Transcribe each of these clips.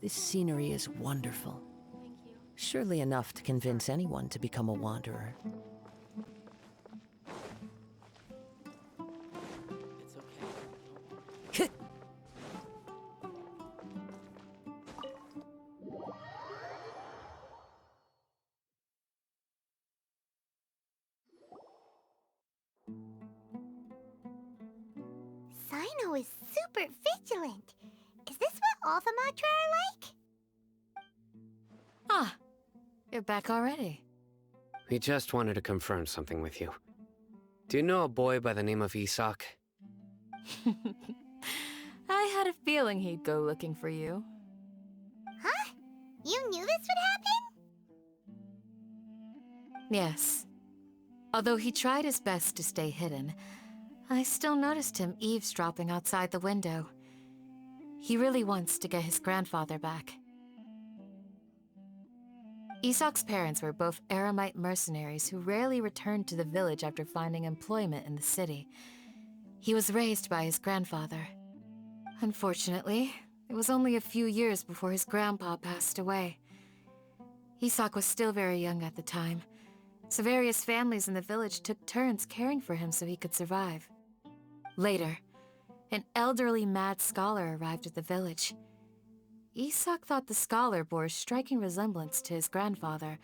This scenery is wonderful. Surely enough to convince anyone to become a wanderer. It's okay. Sino is super vigilant. Is this what all the Matra are like? Ah, you're back already. We just wanted to confirm something with you. Do you know a boy by the name of Isak? I had a feeling he'd go looking for you. Huh? You knew this would happen? Yes. Although he tried his best to stay hidden, I still noticed him eavesdropping outside the window. He really wants to get his grandfather back. Isak's parents were both Aramite mercenaries who rarely returned to the village after finding employment in the city. He was raised by his grandfather. Unfortunately, it was only a few years before his grandpa passed away. Isak was still very young at the time, so various families in the village took turns caring for him so he could survive. Later, an elderly mad scholar arrived at the village. Isak thought the scholar bore a striking resemblance to his grandfather,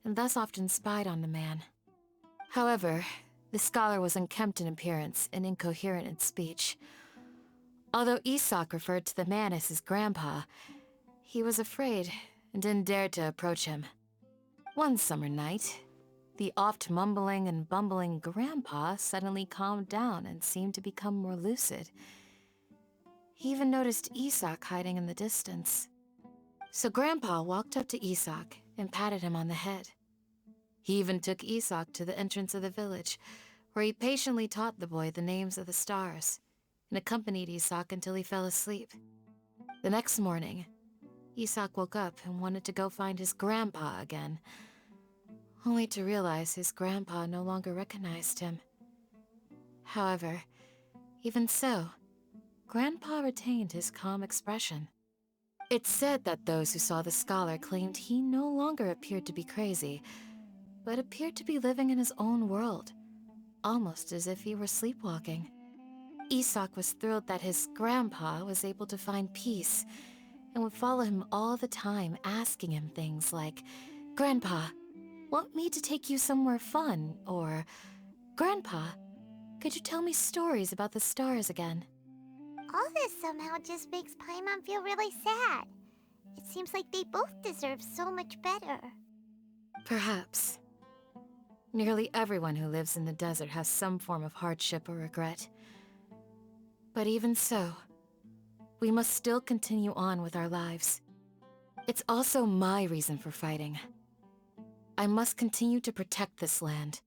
and thus often spied on the man. However, the scholar was unkempt in appearance and incoherent in speech. Although Isak referred to the man as his grandpa, he was afraid and didn't dare to approach him. One summer night, the oft mumbling and bumbling grandpa suddenly calmed down and seemed to become more lucid. He even noticed Isak hiding in the distance. So Grandpa walked up to Isak and patted him on the head. He even took Isak to the entrance of the village, where he patiently taught the boy the names of the stars, and accompanied Isak until he fell asleep. The next morning, Isak woke up and wanted to go find his grandpa again, only to realize his grandpa no longer recognized him. However, even so, Grandpa retained his calm expression. It's said that those who saw the scholar claimed he no longer appeared to be crazy, but appeared to be living in his own world, almost as if he were sleepwalking. Isak was thrilled that his grandpa was able to find peace and would follow him all the time, asking him things like, "Grandpa, want me to take you somewhere fun?" Or, "Grandpa, could you tell me stories about the stars again?" All this somehow just makes Paimon feel really sad. It seems like they both deserve so much better. Perhaps. Nearly everyone who lives in the desert has some form of hardship or regret. But even so, we must still continue on with our lives. It's also my reason for fighting. I must continue to protect this land.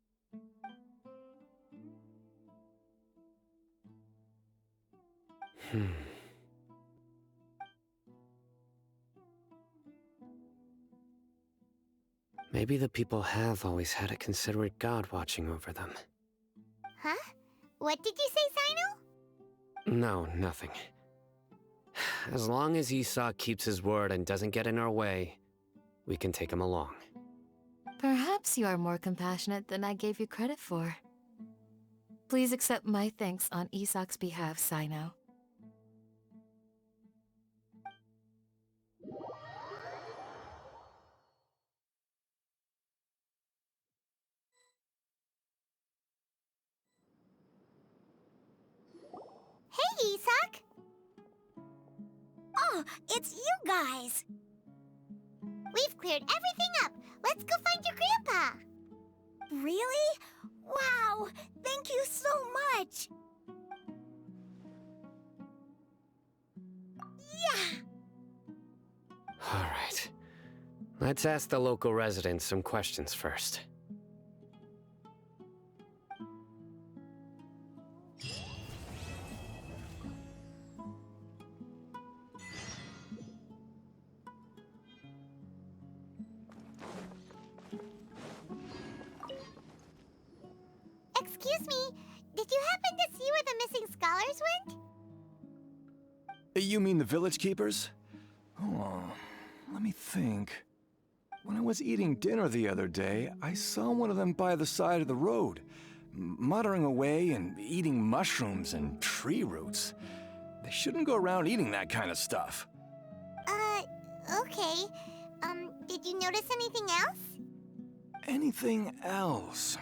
Maybe the people have always had a considerate god watching over them. Huh? What did you say, Sino? No, nothing. As long as Isak keeps his word and doesn't get in our way, we can take him along. Perhaps you are more compassionate than I gave you credit for. Please accept my thanks on Isak's behalf, Sino. Hey, Isak! Oh, it's you guys! We've cleared everything up. Let's go find your grandpa. Really? Wow! Thank you so much! Yeah! All right. Let's ask the local residents some questions first. Excuse me, did you happen to see where the missing scholars went? You mean the village keepers? Oh, let me think. When I was eating dinner the other day, I saw one of them by the side of the road, muttering away and eating mushrooms and tree roots. They shouldn't go around eating that kind of stuff. Okay. Did you notice anything else? Anything else?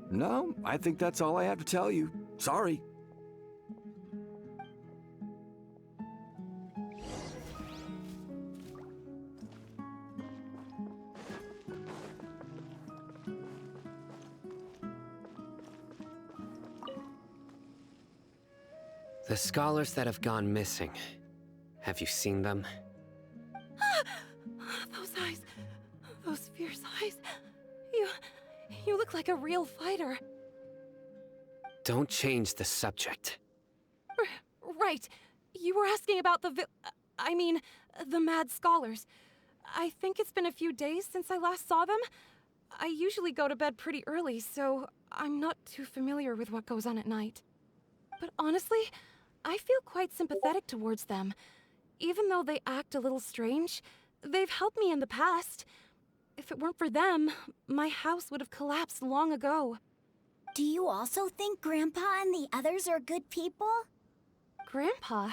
No, I think that's all I have to tell you. Sorry. The scholars that have gone missing. Have you seen them? Those eyes. Those fierce eyes. You look like a real fighter. Don't change the subject. Right. You were asking about the the mad scholars. I think it's been a few days since I last saw them. I usually go to bed pretty early, so I'm not too familiar with what goes on at night. But honestly, I feel quite sympathetic towards them. Even though they act a little strange, they've helped me in the past. If it weren't for them, my house would have collapsed long ago. Do you also think Grandpa and the others are good people? Grandpa?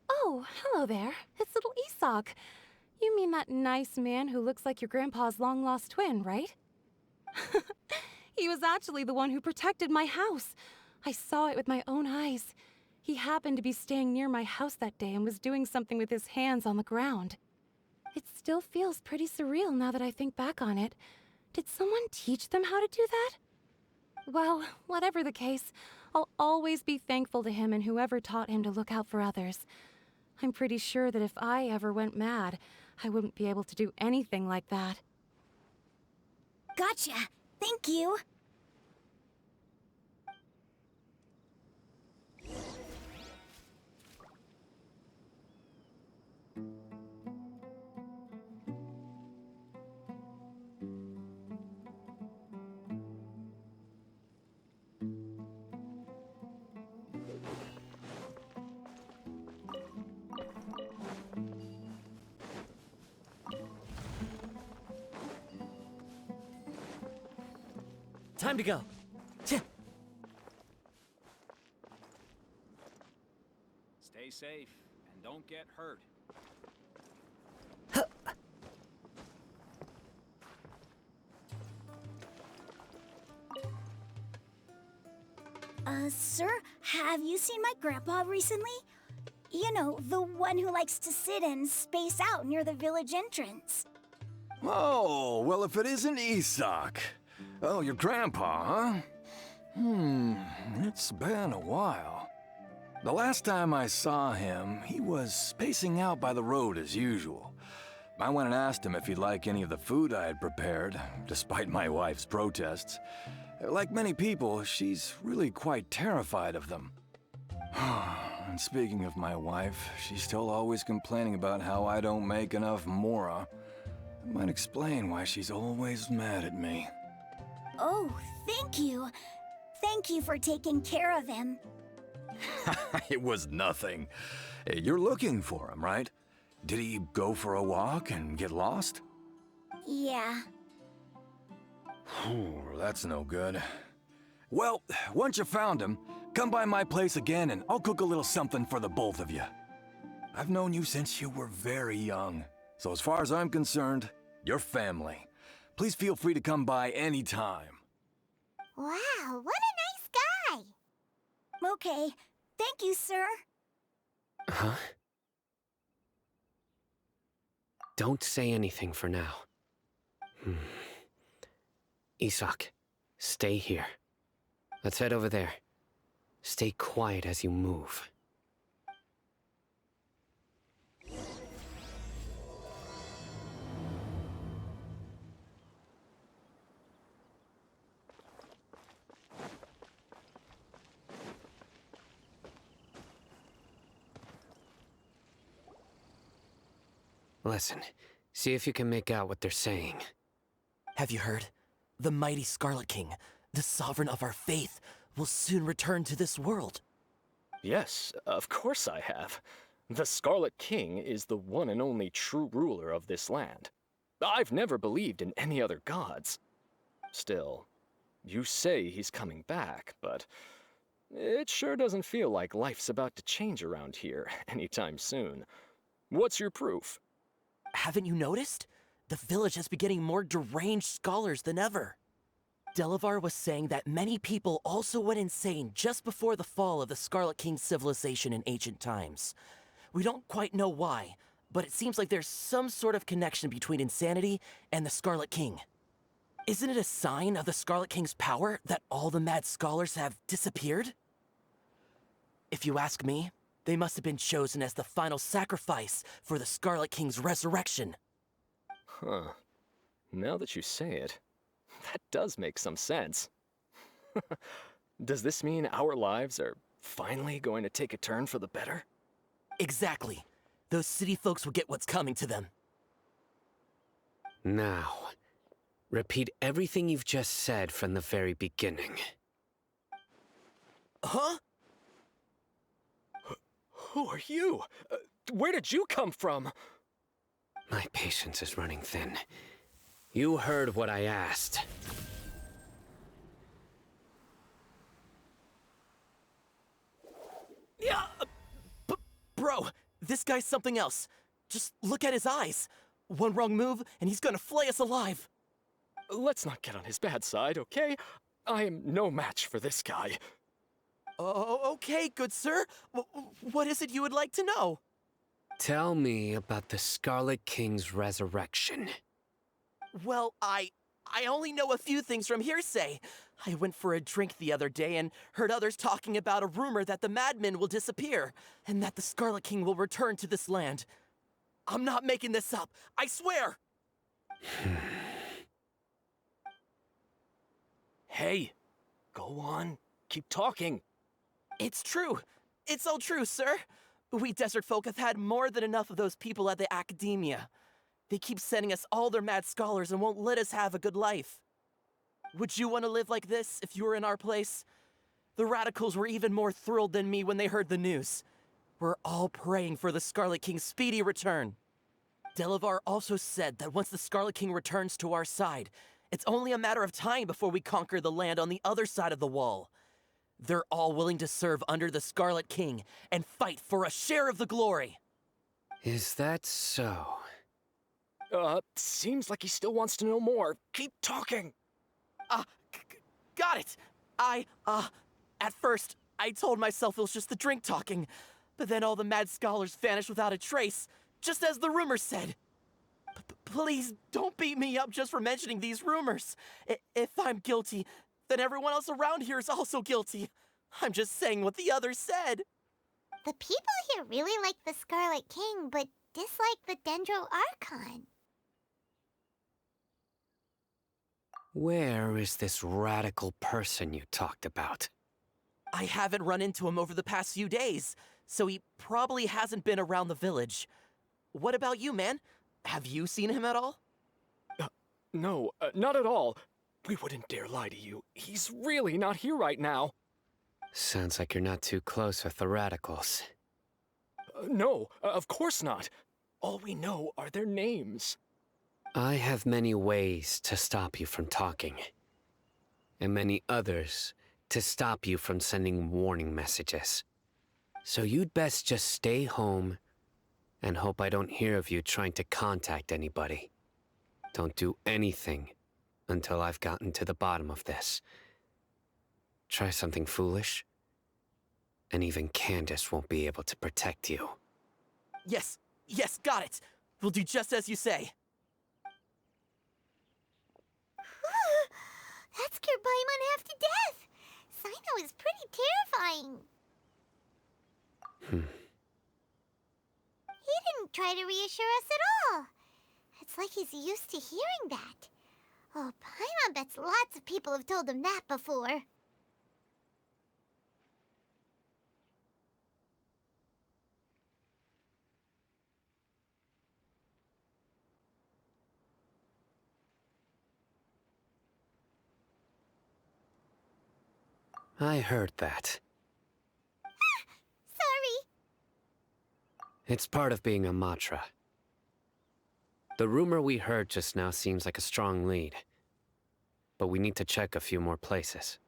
Oh, hello there. It's little Isak. You mean that nice man who looks like your grandpa's long-lost twin, right? He was actually the one who protected my house. I saw it with my own eyes. He happened to be staying near my house that day and was doing something with his hands on the ground. It still feels pretty surreal now that I think back on it. Did someone teach them how to do that? Well, whatever the case, I'll always be thankful to him and whoever taught him to look out for others. I'm pretty sure that if I ever went mad, I wouldn't be able to do anything like that. Gotcha. Thank you. Time to go. Stay safe and don't get hurt. Sir, have you seen my grandpa recently? You know, the one who likes to sit and space out near the village entrance. Oh, well, if it isn't Isak. Oh, your grandpa, huh? It's been a while. The last time I saw him, he was spacing out by the road as usual. I went and asked him if he'd like any of the food I had prepared, despite my wife's protests. Like many people, she's really quite terrified of them. And speaking of my wife, she's still always complaining about how I don't make enough mora. That might explain why she's always mad at me. Oh, thank you. Thank you for taking care of him. It was nothing. You're looking for him, right? Did he go for a walk and get lost? Yeah. That's no good. Well, once you found him, come by my place again and I'll cook a little something for the both of you. I've known you since you were very young, so as far as I'm concerned, you're family. Please feel free to come by anytime. Wow, what a nice guy. Okay, thank you, sir. Huh? Don't say anything for now. Isak, stay here. Let's head over there. Stay quiet as you move. Listen, see if you can make out what they're saying. Have you heard? The mighty Scarlet King, the sovereign of our faith, will soon return to this world. Yes, of course I have. The Scarlet King is the one and only true ruler of this land. I've never believed in any other gods. Still, you say he's coming back, but it sure doesn't feel like life's about to change around here anytime soon. What's your proof? Haven't you noticed? The village has been getting more deranged scholars than ever. Delavar was saying that many people also went insane just before the fall of the Scarlet King civilization in ancient times. We don't quite know why, but it seems like there's some sort of connection between insanity and the Scarlet King. Isn't it a sign of the Scarlet King's power that all the mad scholars have disappeared? If you ask me, they must have been chosen as the final sacrifice for the Scarlet King's resurrection. Huh. Now that you say it, that does make some sense. Does this mean our lives are finally going to take a turn for the better? Exactly. Those city folks will get what's coming to them. Now, repeat everything you've just said from the very beginning. Huh? Who are you? Where did you come from? My patience is running thin. You heard what I asked. Yeah, bro, this guy's something else. Just look at his eyes. One wrong move, and he's gonna flay us alive. Let's not get on his bad side, okay? I am no match for this guy. Oh, okay, good sir. What is it you would like to know? Tell me about the Scarlet King's resurrection. Well, I only know a few things from hearsay. I went for a drink the other day and heard others talking about a rumor that the madmen will disappear, and that the Scarlet King will return to this land. I'm not making this up, I swear! Hey, go on, keep talking. It's true. It's all true, sir. We desert folk have had more than enough of those people at the academia. They keep sending us all their mad scholars and won't let us have a good life. Would you want to live like this if you were in our place? The radicals were even more thrilled than me when they heard the news. We're all praying for the Scarlet King's speedy return. Delavar also said that once the Scarlet King returns to our side, it's only a matter of time before we conquer the land on the other side of the wall. They're all willing to serve under the Scarlet King and fight for a share of the glory. Is that so? Seems like he still wants to know more. Keep talking. Got it. At first, I told myself it was just the drink talking, but then all the mad scholars vanished without a trace, just as the rumors said. Please don't beat me up just for mentioning these rumors. If I'm guilty, then everyone else around here is also guilty. I'm just saying what the others said. The people here really like the Scarlet King, but dislike the Dendro Archon. Where is this radical person you talked about? I haven't run into him over the past few days, so he probably hasn't been around the village. What about you, man? Have you seen him at all? No, not at all. We wouldn't dare lie to you. He's really not here right now. Sounds like you're not too close with the radicals. No, of course not. All we know are their names. I have many ways to stop you from talking, and many others to stop you from sending warning messages. So you'd best just stay home and hope I don't hear of you trying to contact anybody. Don't do anything until I've gotten to the bottom of this. Try something foolish, and even Candace won't be able to protect you. Yes, got it. We'll do just as you say. That scared Paimon half to death. Sino is pretty terrifying. He didn't try to reassure us at all. It's like he's used to hearing that. Oh, Paimon bets lots of people have told him that before. I heard that. Sorry. It's part of being a Matra. The rumor we heard just now seems like a strong lead, but we need to check a few more places.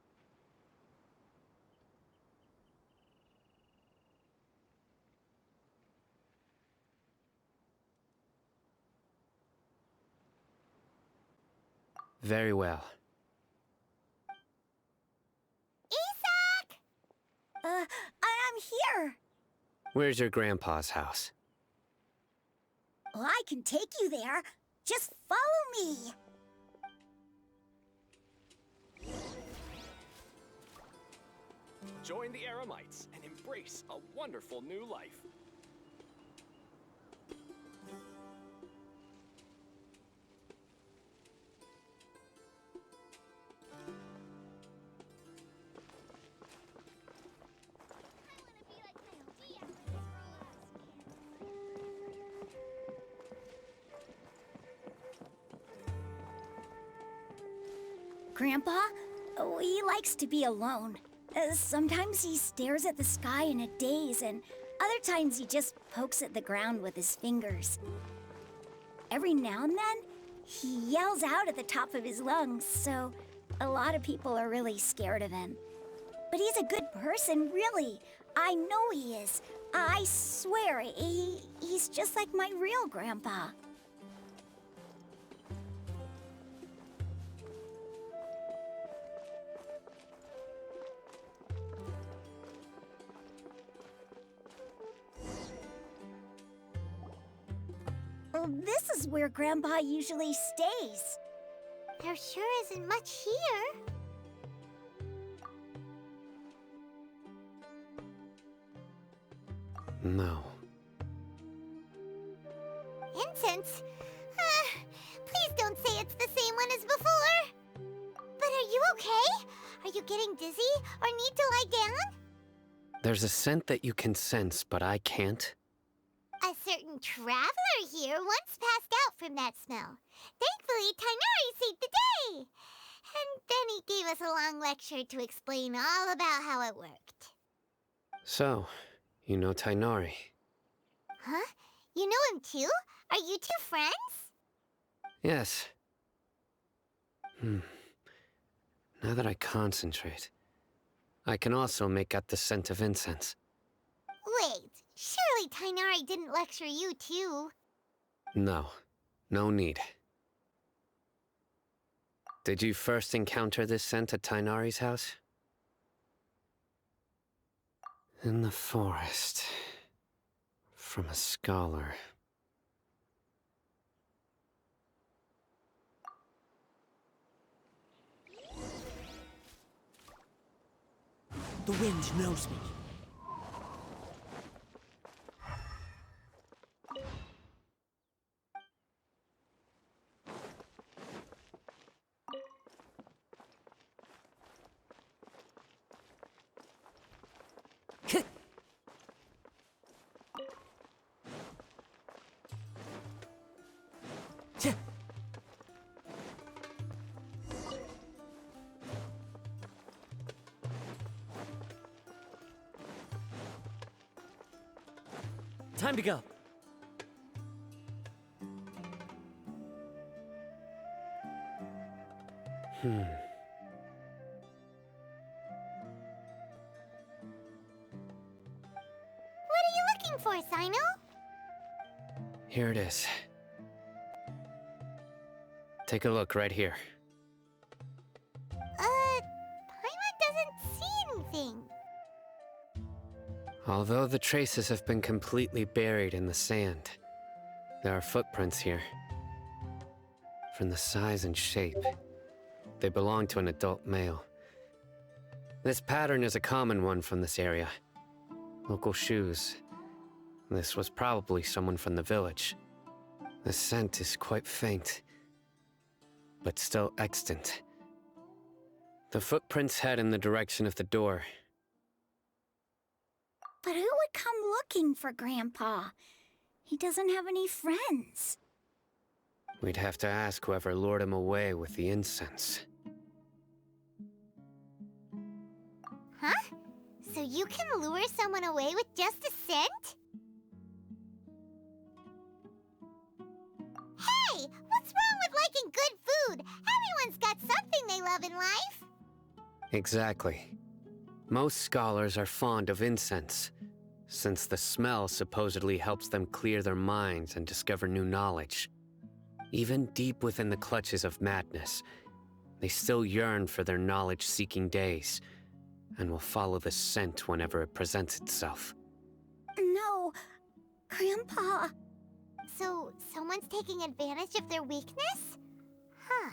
Very well. Isak! I'm here. Where's your grandpa's house? Well, I can take you there. Just follow me. Join the Eremites and embrace a wonderful new life. Grandpa, he likes to be alone. Sometimes he stares at the sky in a daze, and other times he just pokes at the ground with his fingers. Every now and then, he yells out at the top of his lungs, so a lot of people are really scared of him. But he's a good person, really. I know he is. I swear, he's just like my real grandpa. Well, this is where Grandpa usually stays. There sure isn't much here. No. Incense? Please don't say it's the same one as before. But are you okay? Are you getting dizzy or need to lie down? There's a scent that you can sense, but I can't. A certain traveler here once passed out from that smell. Thankfully, Tainari saved the day. And then he gave us a long lecture to explain all about how it worked. So, you know Tainari. Huh? You know him too? Are you two friends? Yes. Now that I concentrate, I can also make out the scent of incense. Wait, surely Tainari didn't lecture you too. No. No need. Did you first encounter this scent at Tainari's house? In the forest. From a scholar. The wind knows me. Time to go. What are you looking for, Sino? Here it is. Take a look right here. Paimon doesn't see anything. Although the traces have been completely buried in the sand, there are footprints here. From the size and shape, they belong to an adult male. This pattern is a common one from this area. Local shoes. This was probably someone from the village. The scent is quite faint, but still extant. The footprints head in the direction of the door. But who would come looking for Grandpa? He doesn't have any friends. We'd have to ask whoever lured him away with the incense. Huh? So you can lure someone away with just a scent? love in life? Exactly. Most scholars are fond of incense, since the smell supposedly helps them clear their minds and discover new knowledge. Even deep within the clutches of madness, they still yearn for their knowledge-seeking days, and will follow the scent whenever it presents itself. No, Grandpa. So, someone's taking advantage of their weakness? Huh.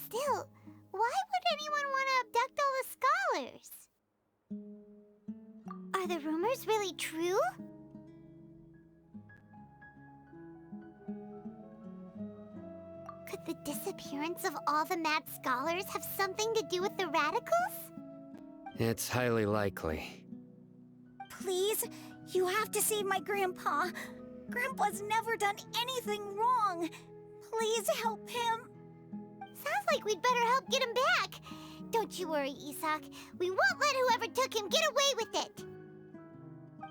Still, why would anyone want to abduct all the scholars? Are the rumors really true? Could the disappearance of all the mad scholars have something to do with the radicals? It's highly likely. Please, you have to save my Grandpa. Grandpa's never done anything wrong. Please help him. Sounds like we'd better help get him back. Don't you worry, Isak. We won't let whoever took him get away with it.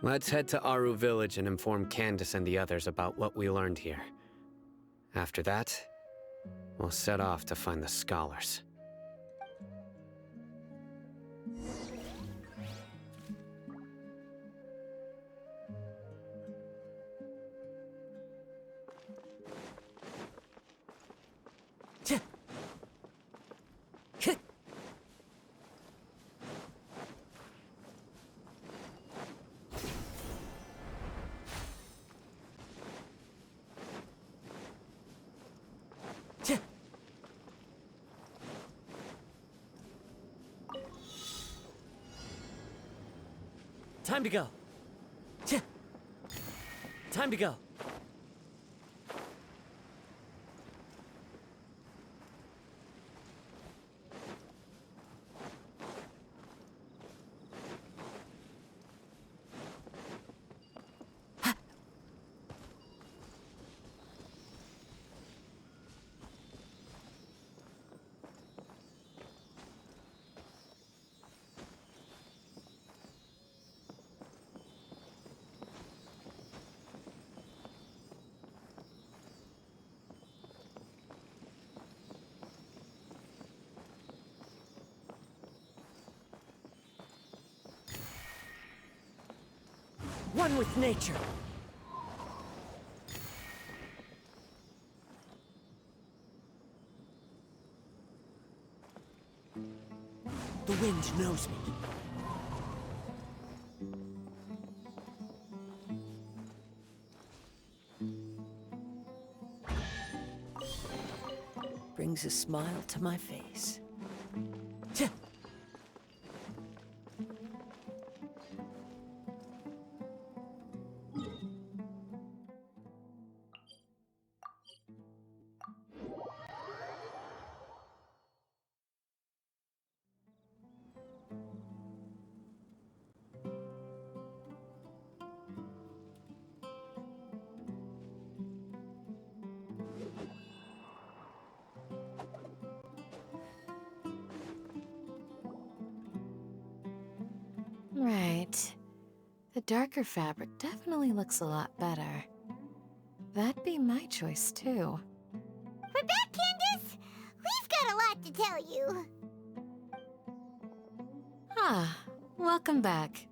Let's head to Aru Village and inform Candace and the others about what we learned here. After that, we'll set off to find the scholars. Time to go. Time to go. One with nature. The wind knows me. Brings a smile to my face. Right. The darker fabric definitely looks a lot better. That'd be my choice, too. We're back, Candace! We've got a lot to tell you. Ah, welcome back.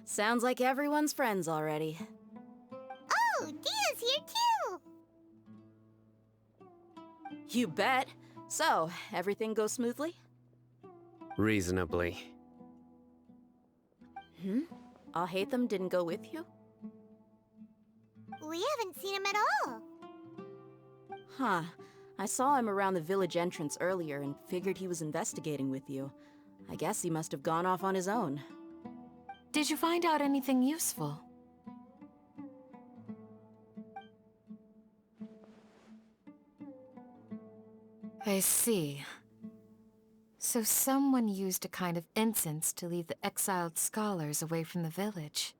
Sounds like everyone's friends already. Oh, Dia's here too! You bet. So, everything goes smoothly? Reasonably. Alhaitham didn't go with you? We haven't seen him at all. Huh. I saw him around the village entrance earlier and figured he was investigating with you. I guess he must have gone off on his own. Did you find out anything useful? I see. So someone used a kind of incense to lead the exiled scholars away from the village.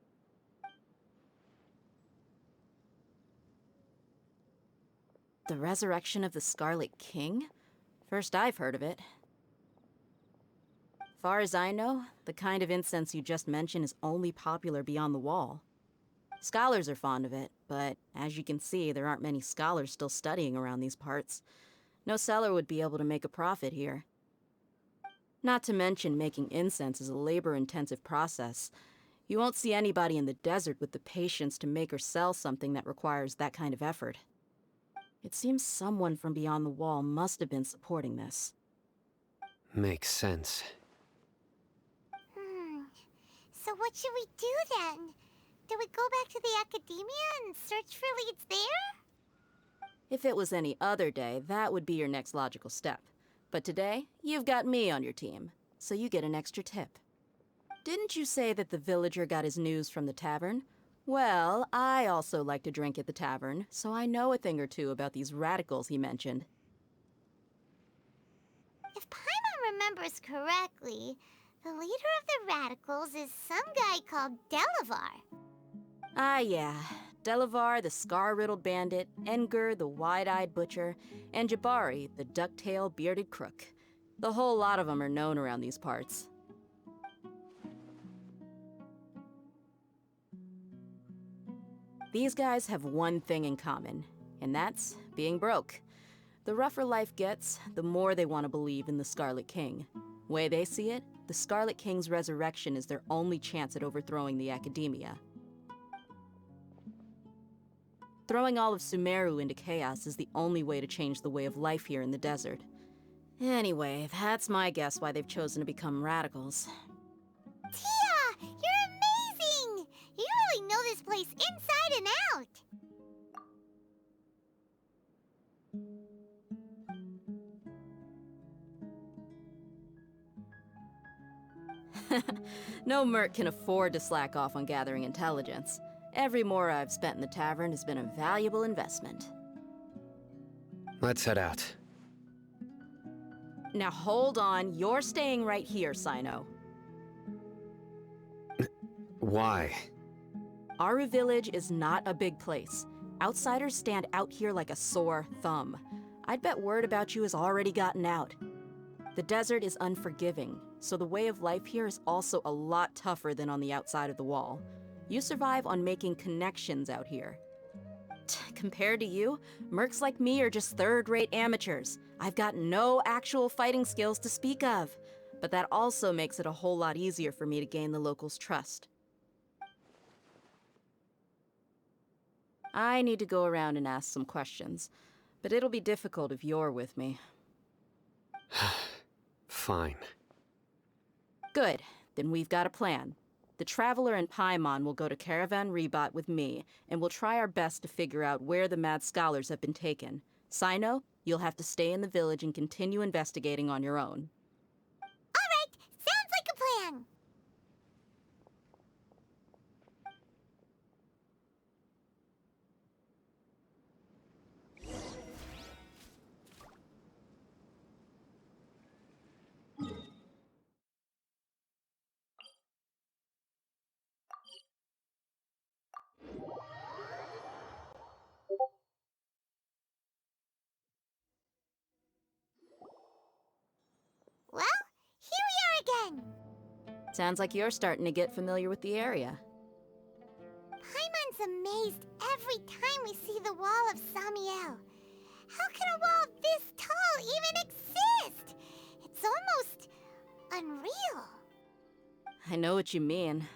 The resurrection of the Scarlet King? First I've heard of it. Far as I know, the kind of incense you just mentioned is only popular beyond the wall. Scholars are fond of it, but as you can see, there aren't many scholars still studying around these parts. No seller would be able to make a profit here. Not to mention, making incense is a labor-intensive process. You won't see anybody in the desert with the patience to make or sell something that requires that kind of effort. It seems someone from beyond the wall must have been supporting this. Makes sense. So what should we do then? Do we go back to the academia and search for leads there? If it was any other day, that would be your next logical step. But today, you've got me on your team, so you get an extra tip. Didn't you say that the villager got his news from the tavern? Well, I also like to drink at the tavern, so I know a thing or two about these radicals he mentioned. If Paimon remembers correctly, the leader of the radicals is some guy called Delavar. Ah, yeah. Delavar, the scar-riddled bandit, Enger, the wide-eyed butcher, and Jabari, the duck-tailed bearded crook. The whole lot of them are known around these parts. These guys have one thing in common, and that's being broke. The rougher life gets, the more they want to believe in the Scarlet King. Way they see it, the Scarlet King's resurrection is their only chance at overthrowing the Academia. Throwing all of Sumeru into chaos is the only way to change the way of life here in the desert. Anyway, that's my guess why they've chosen to become radicals. Tia! You're amazing! You really know this place inside and out! No merc can afford to slack off on gathering intelligence. Every mora I've spent in the tavern has been a valuable investment. Let's head out. Now hold on, you're staying right here, Sino. Why? Aru Village is not a big place. Outsiders stand out here like a sore thumb. I'd bet word about you has already gotten out. The desert is unforgiving, so the way of life here is also a lot tougher than on the outside of the wall. You survive on making connections out here. Compared to you, mercs like me are just third-rate amateurs. I've got no actual fighting skills to speak of, but that also makes it a whole lot easier for me to gain the locals' trust. I need to go around and ask some questions, but it'll be difficult if you're with me. Fine. Good, then we've got a plan. The Traveler and Paimon will go to Caravan Rebat with me, and we'll try our best to figure out where the Mad Scholars have been taken. Sino, you'll have to stay in the village and continue investigating on your own. All right, sounds like a plan. Well, here we are again. Sounds like you're starting to get familiar with the area. Paimon's amazed every time we see the wall of Samiel. How can a wall this tall even exist? It's almost unreal. I know what you mean.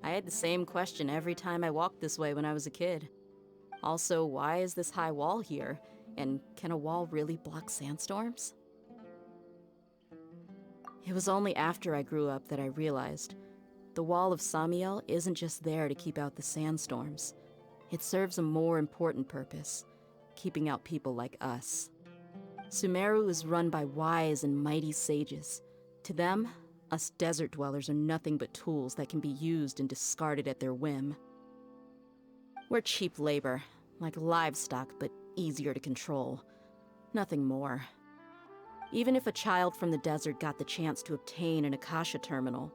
I had the same question every time I walked this way when I was a kid. Also, why is this high wall here? And can a wall really block sandstorms? It was only after I grew up that I realized the wall of Samiel isn't just there to keep out the sandstorms. It serves a more important purpose, keeping out people like us. Sumeru is run by wise and mighty sages. To them, us desert dwellers are nothing but tools that can be used and discarded at their whim. We're cheap labor, like livestock, but easier to control. Nothing more. Even if a child from the desert got the chance to obtain an Akasha terminal,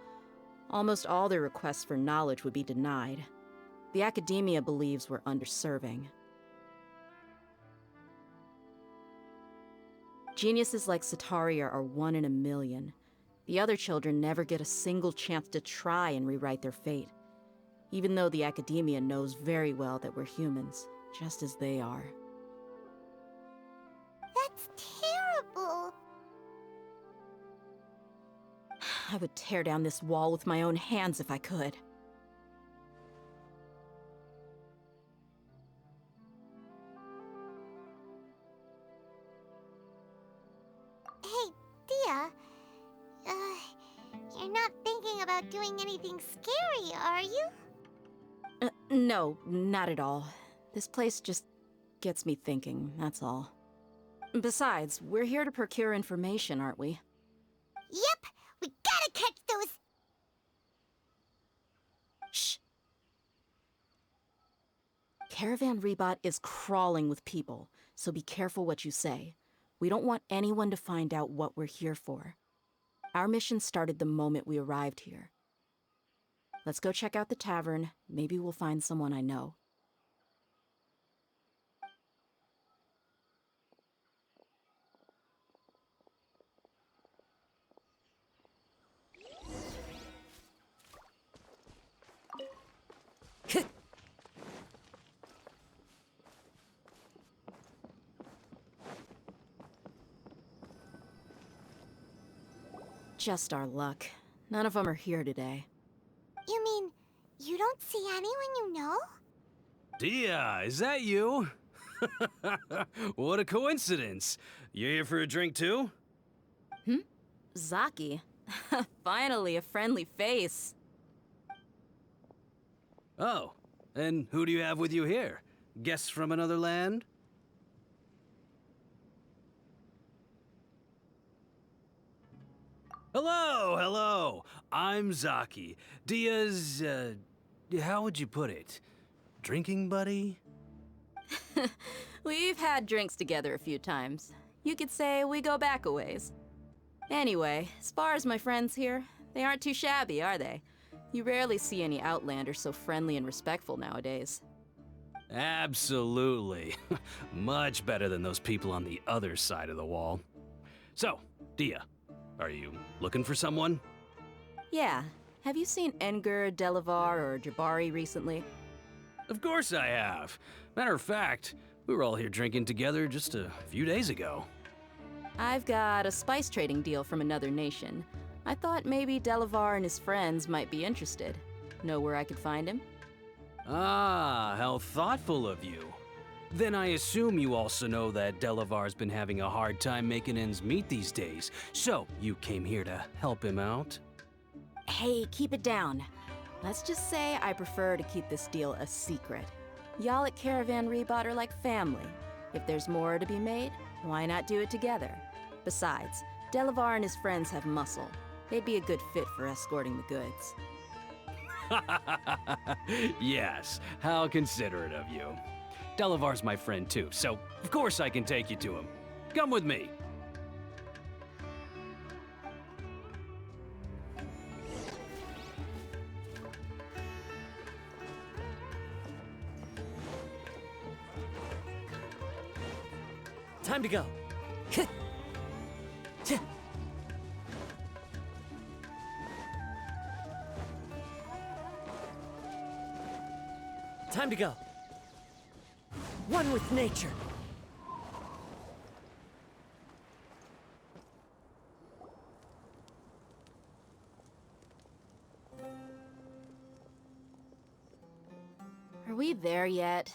almost all their requests for knowledge would be denied. The Academia believes we're underserving. Geniuses like Sataria are one in a million. The other children never get a single chance to try and rewrite their fate, even though the Academia knows very well that we're humans, just as they are. That's terrible. I would tear down this wall with my own hands if I could. Hey, Dia. You're not thinking about doing anything scary, are you? No, not at all. This place just gets me thinking, that's all. Besides, we're here to procure information, aren't we? Yep, we gotta catch those... Shh! Caravan Rebot is crawling with people, so be careful what you say. We don't want anyone to find out what we're here for. Our mission started the moment we arrived here. Let's go check out the tavern. Maybe we'll find someone I know. Just our luck. None of them are here today. You mean, you don't see anyone you know? Dia, is that you? What a coincidence. You here for a drink too? Zaki. Finally, a friendly face. Oh, and who do you have with you here? Guests from another land? Hello, hello. I'm Zaki. Dia's, how would you put it? Drinking buddy? We've had drinks together a few times. You could say we go back a ways. Anyway, as far as my friends here, they aren't too shabby, are they? You rarely see any Outlanders so friendly and respectful nowadays. Absolutely. Much better than those people on the other side of the wall. So, Dia, are you looking for someone? Yeah. Have you seen Enger, Delavar, or Jabari recently? Of course I have. Matter of fact, we were all here drinking together just a few days ago. I've got a spice trading deal from another nation. I thought maybe Delavar and his friends might be interested. Know where I could find him? Ah, how thoughtful of you. Then I assume you also know that Delavar's been having a hard time making ends meet these days, so you came here to help him out? Hey, keep it down. Let's just say I prefer to keep this deal a secret. Y'all at Caravan Rebot are like family. If there's more to be made, why not do it together? Besides, Delavar and his friends have muscle. They'd be a good fit for escorting the goods. Yes, how considerate of you. Delavar's my friend too, so of course I can take you to him. Come with me. Time to go. Time to go. One with nature. Are we there yet?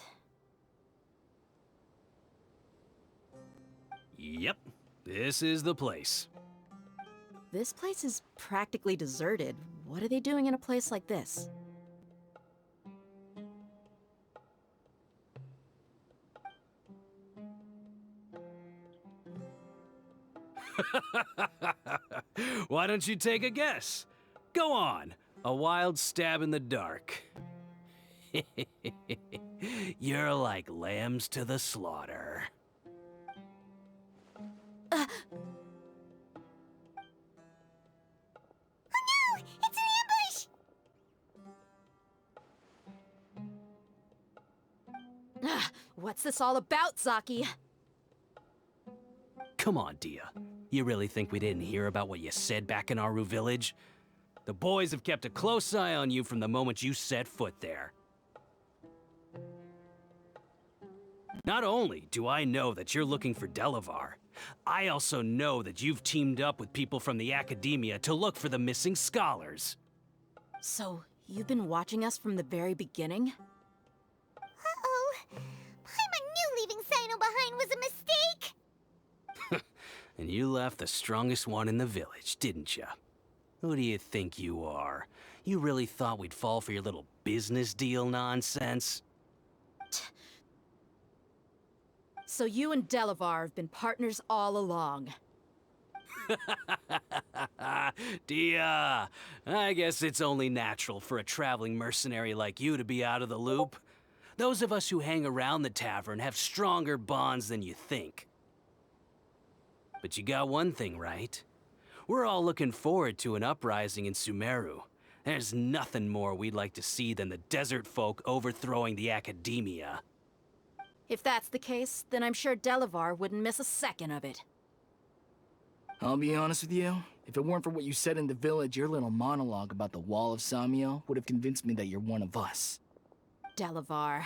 Yep, this is the place. This place is practically deserted. What are they doing in a place like this? Why don't you take a guess? Go on, a wild stab in the dark. You're like lambs to the slaughter. Oh no! It's an ambush! What's this all about, Zaki? Come on, Dia. You really think we didn't hear about what you said back in Aru village? The boys have kept a close eye on you from the moment you set foot there. Not only do I know that you're looking for Delavar, I also know that you've teamed up with people from the academia to look for the missing scholars. So, you've been watching us from the very beginning? Uh-oh. Paimon knew leaving Sino behind was a mistake! And you left the strongest one in the village, didn't ya? Who do you think you are? You really thought we'd fall for your little business deal nonsense? So you and Delavar have been partners all along. Dia, I guess it's only natural for a traveling mercenary like you to be out of the loop. Those of us who hang around the tavern have stronger bonds than you think. But you got one thing right. We're all looking forward to an uprising in Sumeru. There's nothing more we'd like to see than the desert folk overthrowing the academia. If that's the case, then I'm sure Delavar wouldn't miss a second of it. I'll be honest with you. If it weren't for what you said in the village, your little monologue about the Wall of Samiel would have convinced me that you're one of us. Delavar.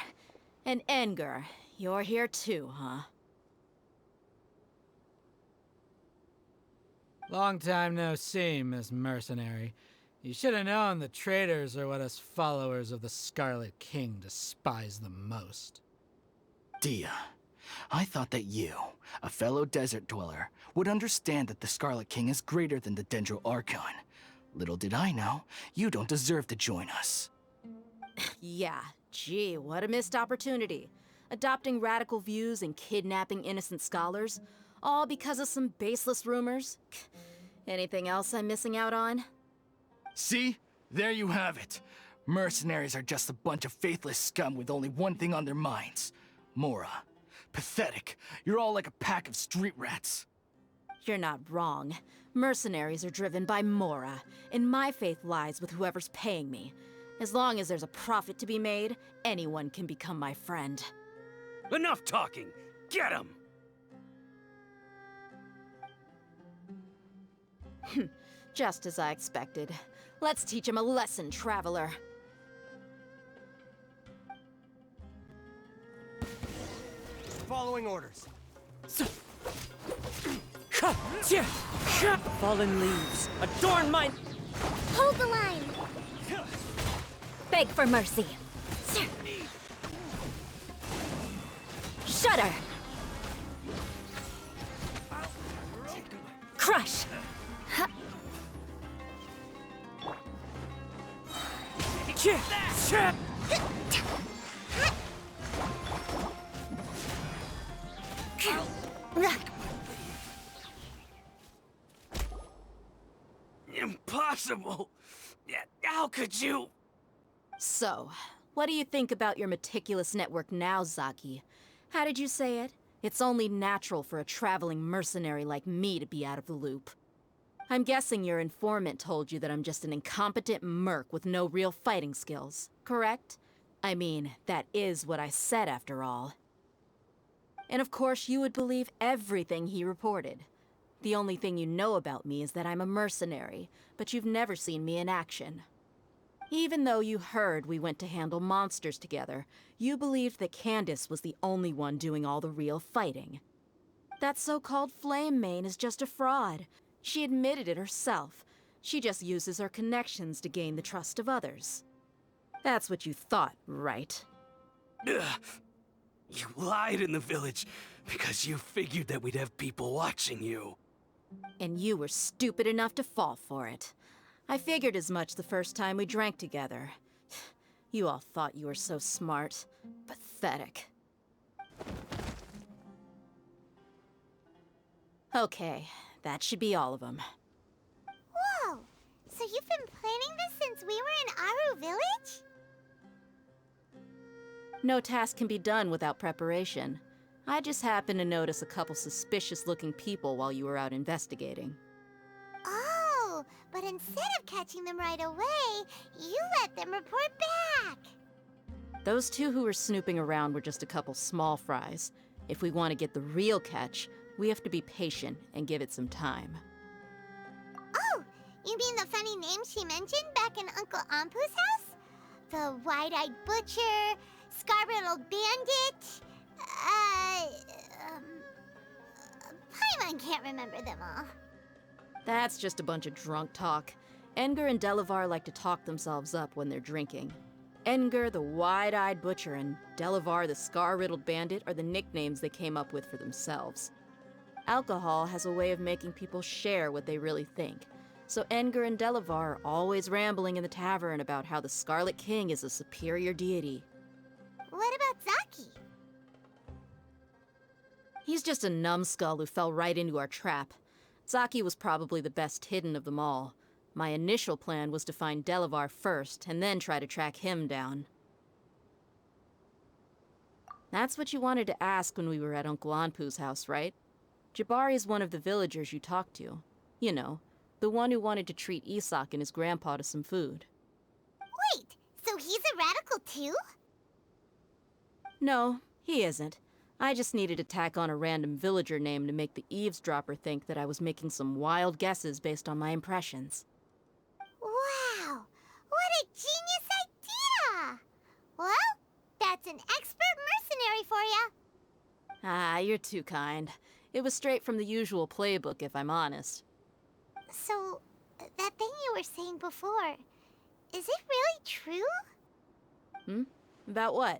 And Engar, you're here too, huh? Long time no see, Miss Mercenary. You should have known the traitors are what us followers of the Scarlet King despise the most. Dia, I thought that you, a fellow desert dweller, would understand that the Scarlet King is greater than the Dendro Archon. Little did I know, you don't deserve to join us. Yeah, gee, what a missed opportunity. Adopting radical views and kidnapping innocent scholars, all because of some baseless rumors. Anything else I'm missing out on? See? There you have it. Mercenaries are just a bunch of faithless scum with only one thing on their minds. Mora. Pathetic. You're all like a pack of street rats. You're not wrong. Mercenaries are driven by Mora, and my faith lies with whoever's paying me. As long as there's a profit to be made, anyone can become my friend. Enough talking! Get him! Just as I expected. Let's teach him a lesson, traveler. Following orders. Fallen leaves, adorn my... Hold the line! Beg for mercy. Shudder. Crush. Impossible! Yeah, how could you? So, what do you think about your meticulous network now, Zaki? How did you say it? It's only natural for a traveling mercenary like me to be out of the loop. I'm guessing your informant told you that I'm just an incompetent merc with no real fighting skills, correct? I mean, that is what I said after all. And of course you would believe everything he reported. The only thing you know about me is that I'm a mercenary, but you've never seen me in action. Even though you heard we went to handle monsters together, you believed that Candace was the only one doing all the real fighting. That so-called Flame Mane is just a fraud. She admitted it herself. She just uses her connections to gain the trust of others. That's what you thought, right? Ugh. You lied in the village because you figured that we'd have people watching you. And you were stupid enough to fall for it. I figured as much the first time we drank together. You all thought you were so smart. Pathetic. Okay, that should be all of them. Whoa! So you've been planning this since we were in Aru Village? No task can be done without preparation. I just happened to notice a couple suspicious-looking people while you were out investigating. Oh, but instead of catching them right away, you let them report back! Those two who were snooping around were just a couple small fries. If we want to get the real catch, we have to be patient and give it some time. Oh, you mean the funny name she mentioned back in Uncle Ampu's house? The wide-eyed butcher, scar-riddled bandit? Paimon I can't remember them all. That's just a bunch of drunk talk. Edgar and Delavar like to talk themselves up when they're drinking. Edgar, the wide-eyed butcher, and Delavar, the scar-riddled bandit, are the nicknames they came up with for themselves. Alcohol has a way of making people share what they really think. So Edgar and Delavar are always rambling in the tavern about how the Scarlet King is a superior deity. What about Zaki? He's just a numbskull who fell right into our trap. Zaki was probably the best hidden of them all. My initial plan was to find Delavar first, and then try to track him down. That's what you wanted to ask when we were at Uncle Anpu's house, right? Jabari is one of the villagers you talked to. You know, the one who wanted to treat Isak and his grandpa to some food. Wait, so he's a radical too? No, he isn't. I just needed to tack on a random villager name to make the eavesdropper think that I was making some wild guesses based on my impressions. Wow, what a genius idea! Well, that's an expert mercenary for ya. Ah, you're too kind. It was straight from the usual playbook, if I'm honest. So, that thing you were saying before, is it really true? About what?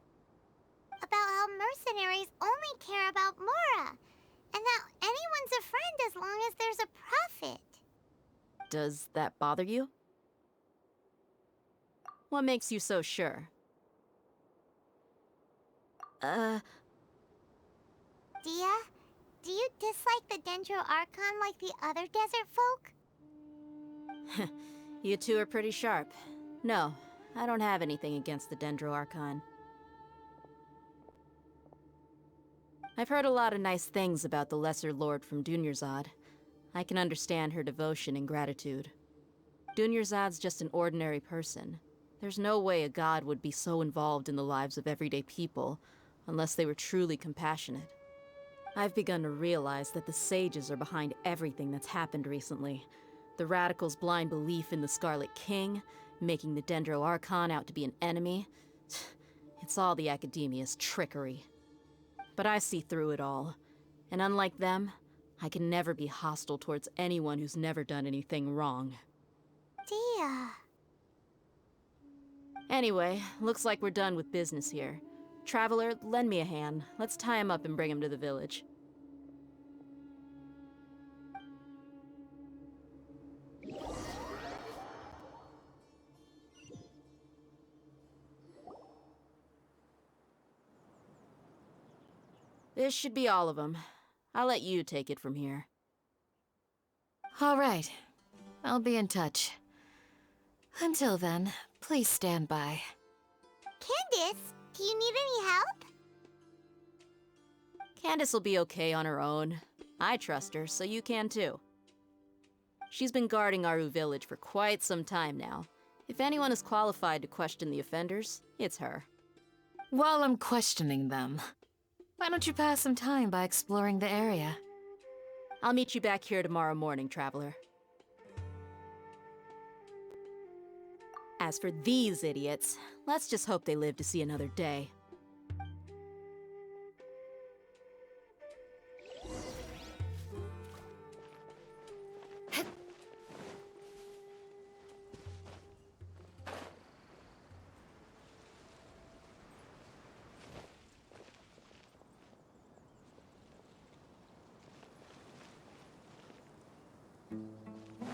About how mercenaries only care about Mora, and that anyone's a friend as long as there's a profit. Does that bother you? What makes you so sure? Dia, do you dislike the Dendro Archon like the other desert folk? You two are pretty sharp. No, I don't have anything against the Dendro Archon. I've heard a lot of nice things about the Lesser Lord from Dunyarzad. I can understand her devotion and gratitude. Dunyarzad's just an ordinary person. There's no way a god would be so involved in the lives of everyday people, unless they were truly compassionate. I've begun to realize that the sages are behind everything that's happened recently. The radicals' blind belief in the Scarlet King, making the Dendro Archon out to be an enemy. It's all the Academia's trickery. But I see through it all. And unlike them, I can never be hostile towards anyone who's never done anything wrong. Dia. Anyway, looks like we're done with business here. Traveler, lend me a hand. Let's tie him up and bring him to the village. This should be all of them. I'll let you take it from here. All right. I'll be in touch. Until then, please stand by. Candace, do you need any help? Candace will be okay on her own. I trust her, so you can too. She's been guarding Aru village for quite some time now. If anyone is qualified to question the offenders, it's her. While I'm questioning them, why don't you pass some time by exploring the area? I'll meet you back here tomorrow morning, Traveler. As for these idiots, let's just hope they live to see another day.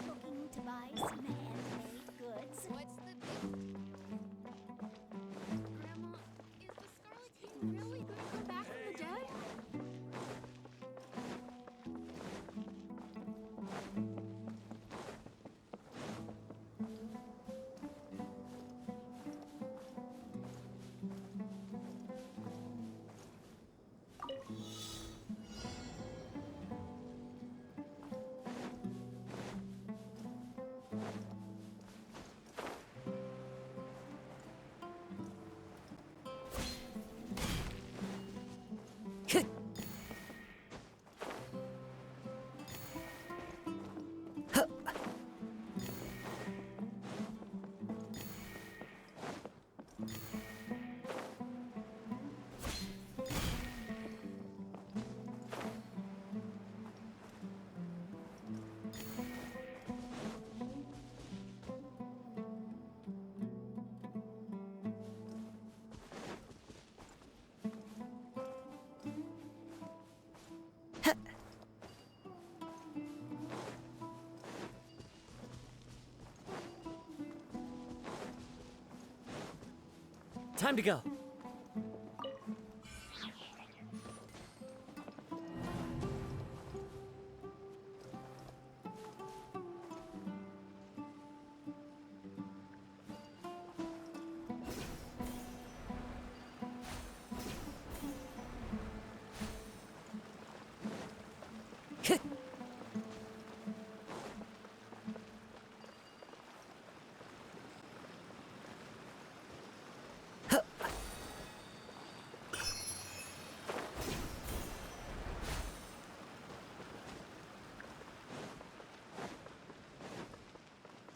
Looking to buy some handmade goods. What's the... Grandma, is the Time to go.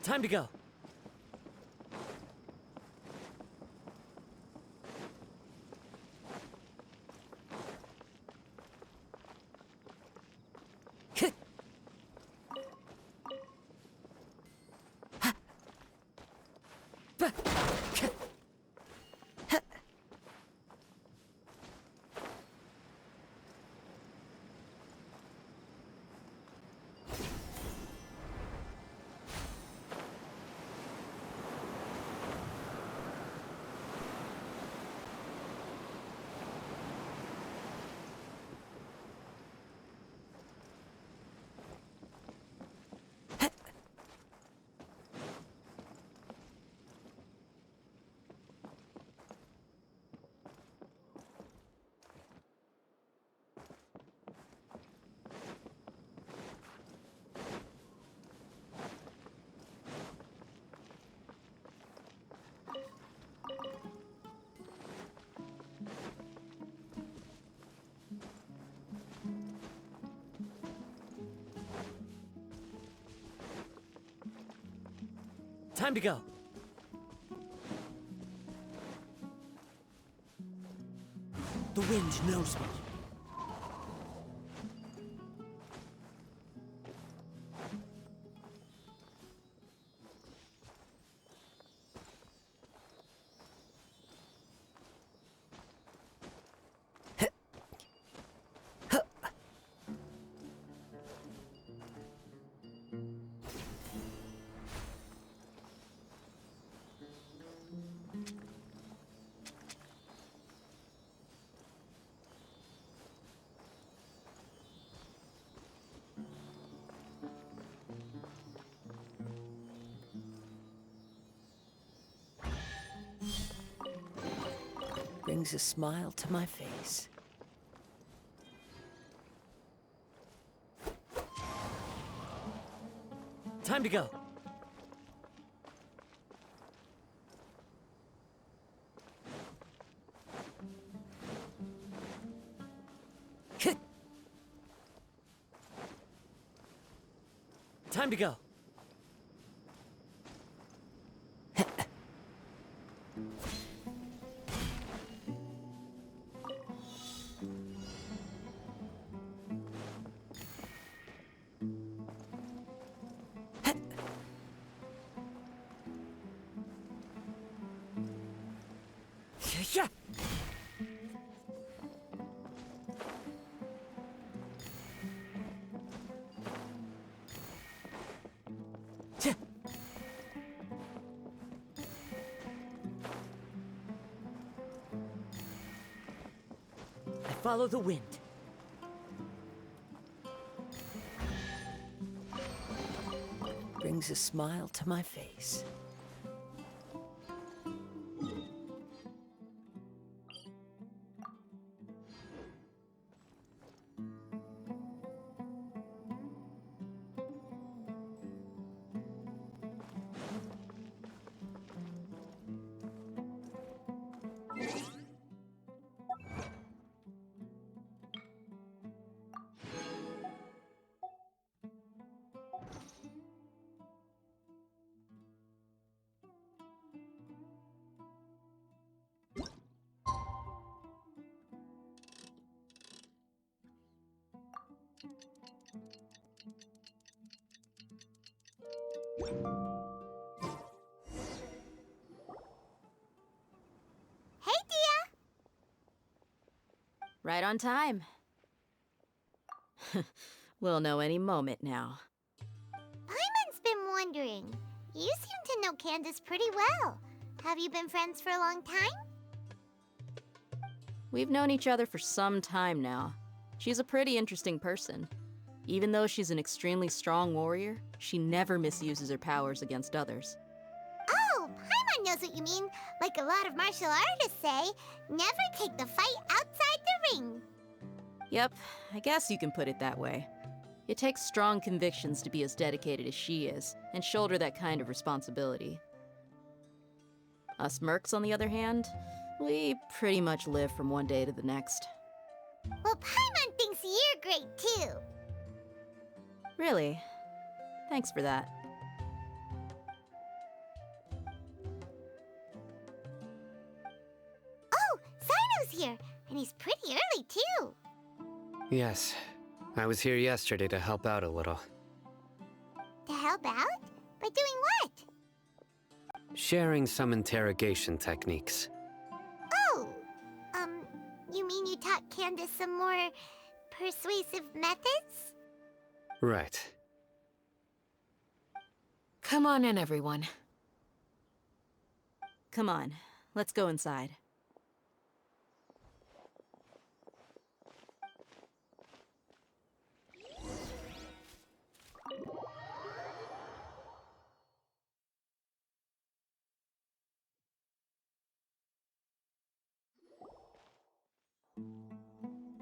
Time to go. Time to go. The wind knows me. Brings a smile to my face. Time to go. Time to go. Yeah. I follow the wind. Brings a smile to my face. Hey, Dia! Right on time. We'll know any moment now. Paimon's been wondering. You seem to know Candace pretty well. Have you been friends for a long time? We've known each other for some time now. She's a pretty interesting person. Even though she's an extremely strong warrior, she never misuses her powers against others. Oh, Paimon knows what you mean. Like a lot of martial artists say, never take the fight outside the ring. Yep, I guess you can put it that way. It takes strong convictions to be as dedicated as she is, and shoulder that kind of responsibility. Us mercs, on the other hand, we pretty much live from one day to the next. Well, Paimon thinks you're great too. Really? Thanks for that. Oh, Sino's here, and he's pretty early too. Yes, I was here yesterday to help out a little. To help out? By doing what? Sharing some interrogation techniques. Oh, you mean you taught Candace some more persuasive methods? Right. Come on in, everyone. Come on, let's go inside.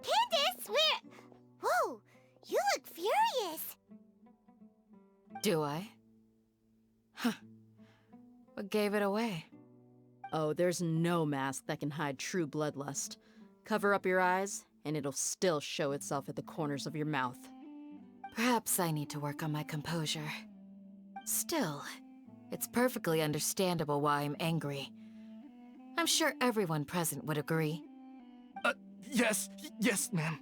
Candace, where? Whoa, you look furious. Do I? Huh. What gave it away? Oh, there's no mask that can hide true bloodlust. Cover up your eyes, and it'll still show itself at the corners of your mouth. Perhaps I need to work on my composure. Still, it's perfectly understandable why I'm angry. I'm sure everyone present would agree. Yes, ma'am.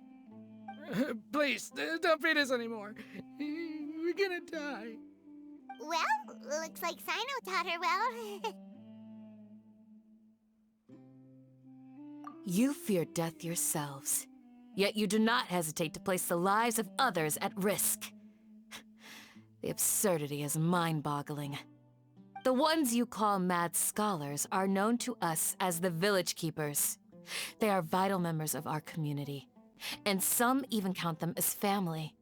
Please, don't beat us anymore. We're gonna die. Well, looks like Sino taught her well. You fear death yourselves, yet you do not hesitate to place the lives of others at risk. The absurdity is mind-boggling. The ones you call mad scholars are known to us as the Village Keepers. They are vital members of our community, and some even count them as family.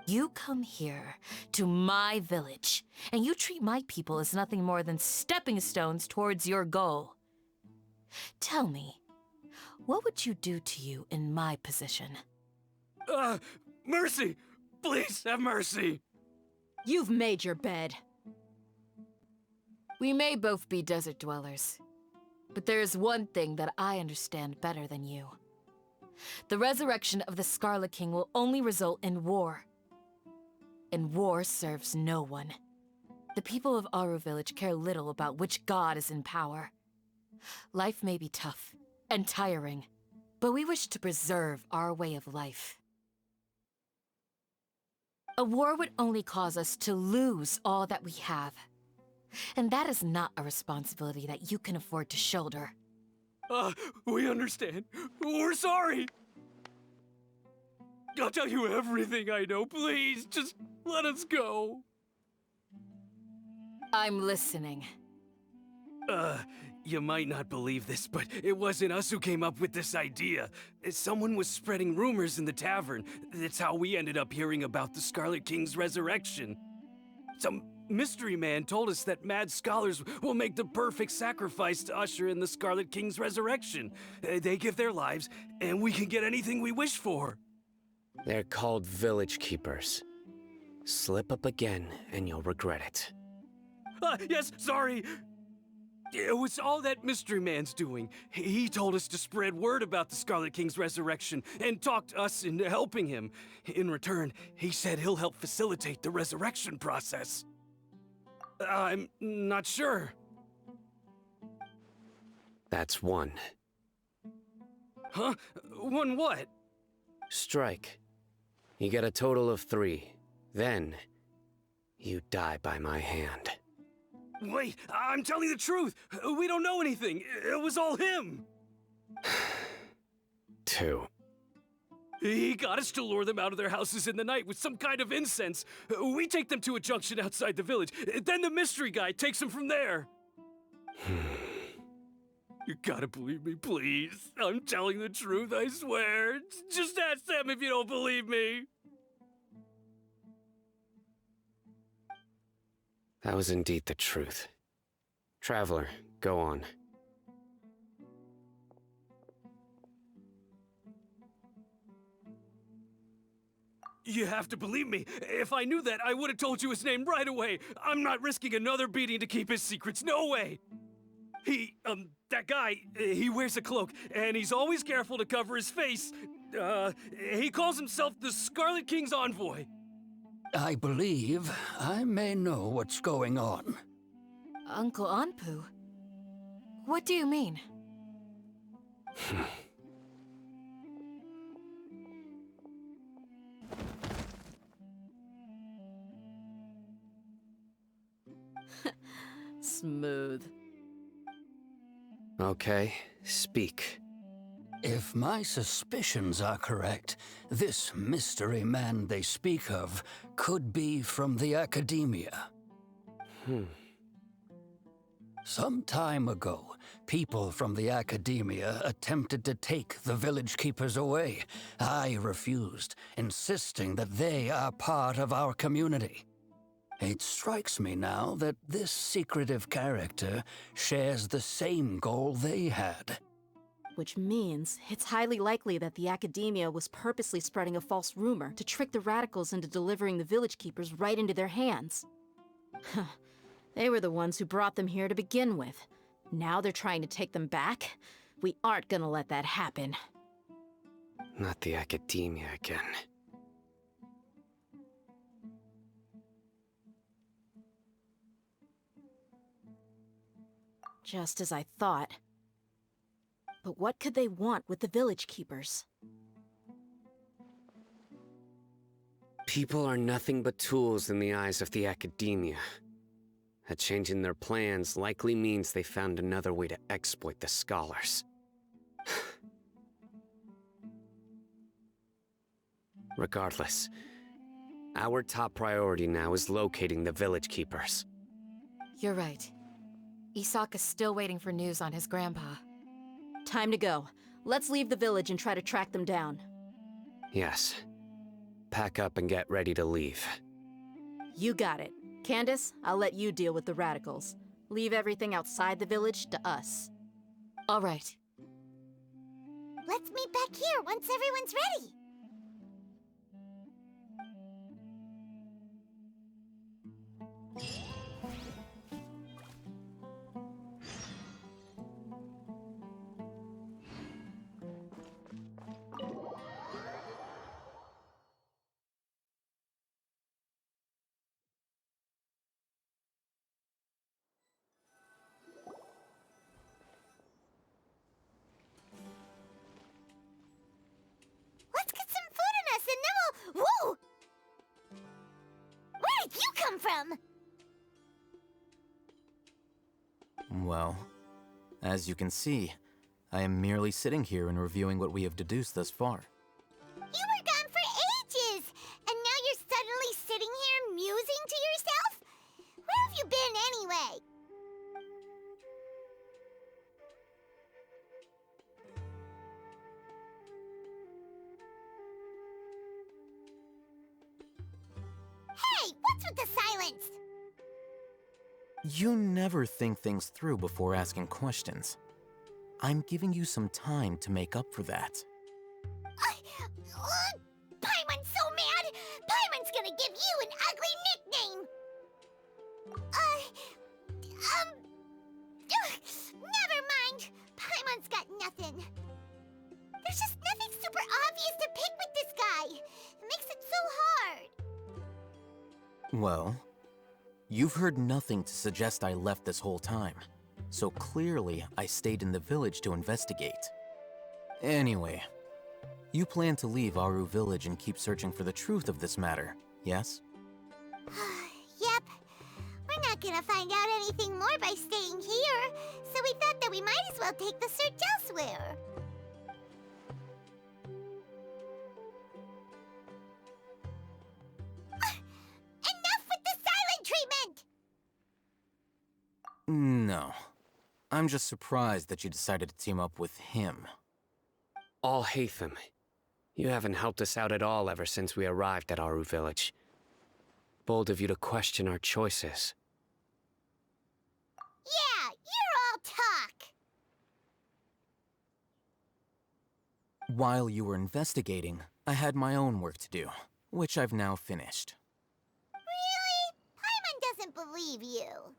You come here, to my village, and you treat my people as nothing more than stepping stones towards your goal. Tell me, what would you do to you in my position? Mercy! Please have mercy! You've made your bed. We may both be desert dwellers, but there is one thing that I understand better than you. The resurrection of the Scarlet King will only result in war. And war serves no one. The people of Aru Village care little about which god is in power. Life may be tough and tiring, but we wish to preserve our way of life. A war would only cause us to lose all that we have. And that is not a responsibility that you can afford to shoulder. We understand. We're sorry. I'll tell you everything I know. Please, just let us go. I'm listening. You might not believe this, but it wasn't us who came up with this idea. Someone was spreading rumors in the tavern. That's how we ended up hearing about the Scarlet King's resurrection. Some mystery man told us that mad scholars will make the perfect sacrifice to usher in the Scarlet King's resurrection. They give their lives, and we can get anything we wish for. They're called Village Keepers. Slip up again, and you'll regret it. Yes, sorry. It was all that mystery man's doing. He told us to spread word about the Scarlet King's resurrection and talked us into helping him. In return, he said he'll help facilitate the resurrection process. I'm not sure. That's one. Huh? One what? Strike. You get a total of 3. Then, you die by my hand. Wait, I'm telling the truth. We don't know anything. It was all him. 2. He got us to lure them out of their houses in the night with some kind of incense. We take them to a junction outside the village. Then the mystery guy takes them from there. You gotta believe me, please. I'm telling the truth, I swear. Just ask them if you don't believe me. That was indeed the truth. Traveler, go on. You have to believe me. If I knew that, I would have told you his name right away. I'm not risking another beating to keep his secrets. No way. That guy, he wears a cloak, and he's always careful to cover his face. He calls himself the Scarlet King's envoy. I believe I may know what's going on. Uncle Anpu? What do you mean? Smooth. Okay, speak. If my suspicions are correct, this mystery man they speak of could be from the academia. Some time ago, people from the academia attempted to take the village keepers away. I refused, insisting that they are part of our community. It strikes me now that this secretive character shares the same goal they had. Which means it's highly likely that the academia was purposely spreading a false rumor to trick the radicals into delivering the village keepers right into their hands. They were the ones who brought them here to begin with. Now they're trying to take them back? We aren't gonna let that happen. Not the academia again. Just as I thought. But what could they want with the village keepers? People are nothing but tools in the eyes of the academia. A change in their plans likely means they found another way to exploit the scholars. Regardless, our top priority now is locating the village keepers. You're right. Isak is still waiting for news on his grandpa. Time to go. Let's leave the village and try to track them down. Yes. Pack up and get ready to leave. You got it. Candace, I'll let you deal with the radicals. Leave everything outside the village to us. All right. Let's meet back here once everyone's ready. Let's get some food in us and then we'll... Whoa! Where did you come from? Well, as you can see, I am merely sitting here and reviewing what we have deduced thus far. You were gone for ages! And now you're suddenly sitting here musing to yourself? Where have you been anyway? Hey, what's with the silence? You never think things through before asking questions. I'm giving you some time to make up for that. Paimon's so mad! Paimon's gonna give you an ugly nickname! Never mind. Paimon's got nothing. There's just nothing super obvious to pick with this guy. It makes it so hard. Well, you've heard nothing to suggest I left this whole time, so clearly I stayed in the village to investigate. Anyway, you plan to leave Aru village and keep searching for the truth of this matter, yes? Yep. We're not gonna find out anything more by staying here, so we thought that we might as well take the search elsewhere. Enough with the silent treatment! No. I'm just surprised that you decided to team up with him. Al-Haytham, you haven't helped us out at all ever since we arrived at Aru village. Bold of you to question our choices. Yeah, you're all talk. While you were investigating, I had my own work to do, which I've now finished. Really? Paimon doesn't believe you.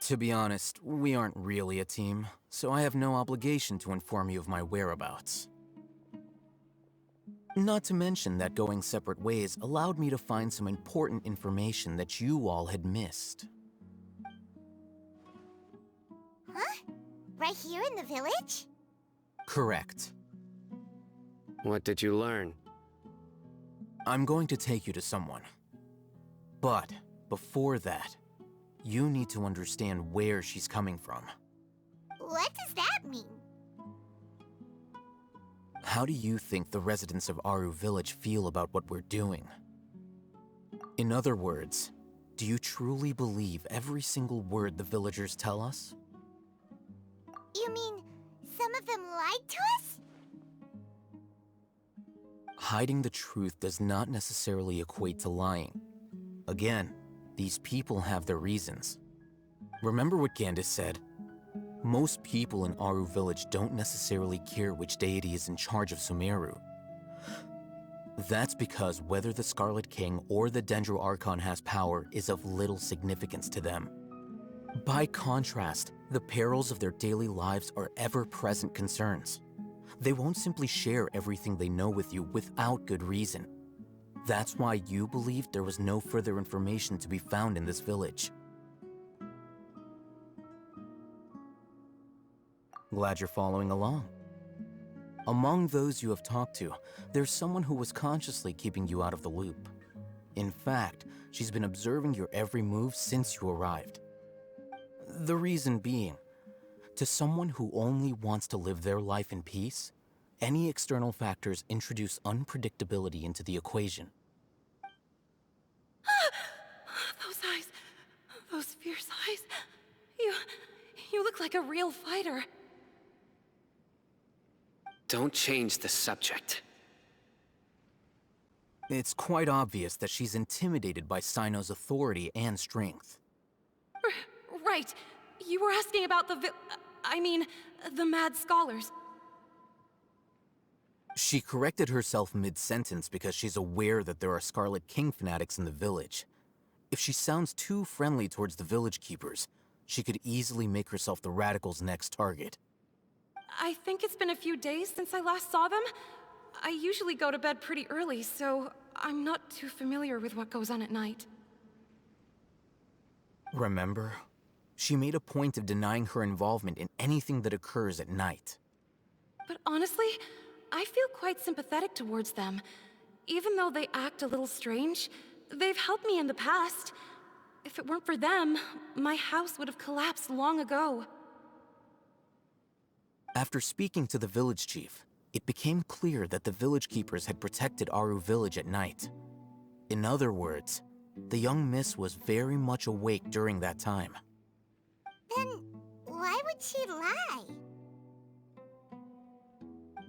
To be honest, we aren't really a team, so I have no obligation to inform you of my whereabouts. Not to mention that going separate ways allowed me to find some important information that you all had missed. Huh? Right here in the village? Correct. What did you learn? I'm going to take you to someone. But before that, you need to understand where she's coming from. What does that mean? How do you think the residents of Aru village feel about what we're doing? In other words, do you truly believe every single word the villagers tell us? You mean some of them lied to us? Hiding the truth does not necessarily equate to lying. Again, these people have their reasons. Remember what Gandis said? Most people in Aru village don't necessarily care which deity is in charge of Sumeru. That's because whether the Scarlet King or the Dendro Archon has power is of little significance to them. By contrast, the perils of their daily lives are ever-present concerns. They won't simply share everything they know with you without good reason. That's why you believed there was no further information to be found in this village. Glad you're following along. Among those you have talked to, there's someone who was consciously keeping you out of the loop. In fact, she's been observing your every move since you arrived. The reason being, to someone who only wants to live their life in peace, any external factors introduce unpredictability into the equation. Those eyes. Those fierce eyes. You look like a real fighter. Don't change the subject. It's quite obvious that she's intimidated by Sino's authority and strength. Right. You were asking about the mad scholars. She corrected herself mid-sentence because she's aware that there are Scarlet King fanatics in the village. If she sounds too friendly towards the village keepers, she could easily make herself the Radicals' next target. I think it's been a few days since I last saw them. I usually go to bed pretty early, so I'm not too familiar with what goes on at night. Remember? She made a point of denying her involvement in anything that occurs at night. But honestly, I feel quite sympathetic towards them. Even though they act a little strange, they've helped me in the past. If it weren't for them, my house would have collapsed long ago. After speaking to the village chief, it became clear that the village keepers had protected Aru village at night. In other words, the young miss was very much awake during that time. Then why would she lie?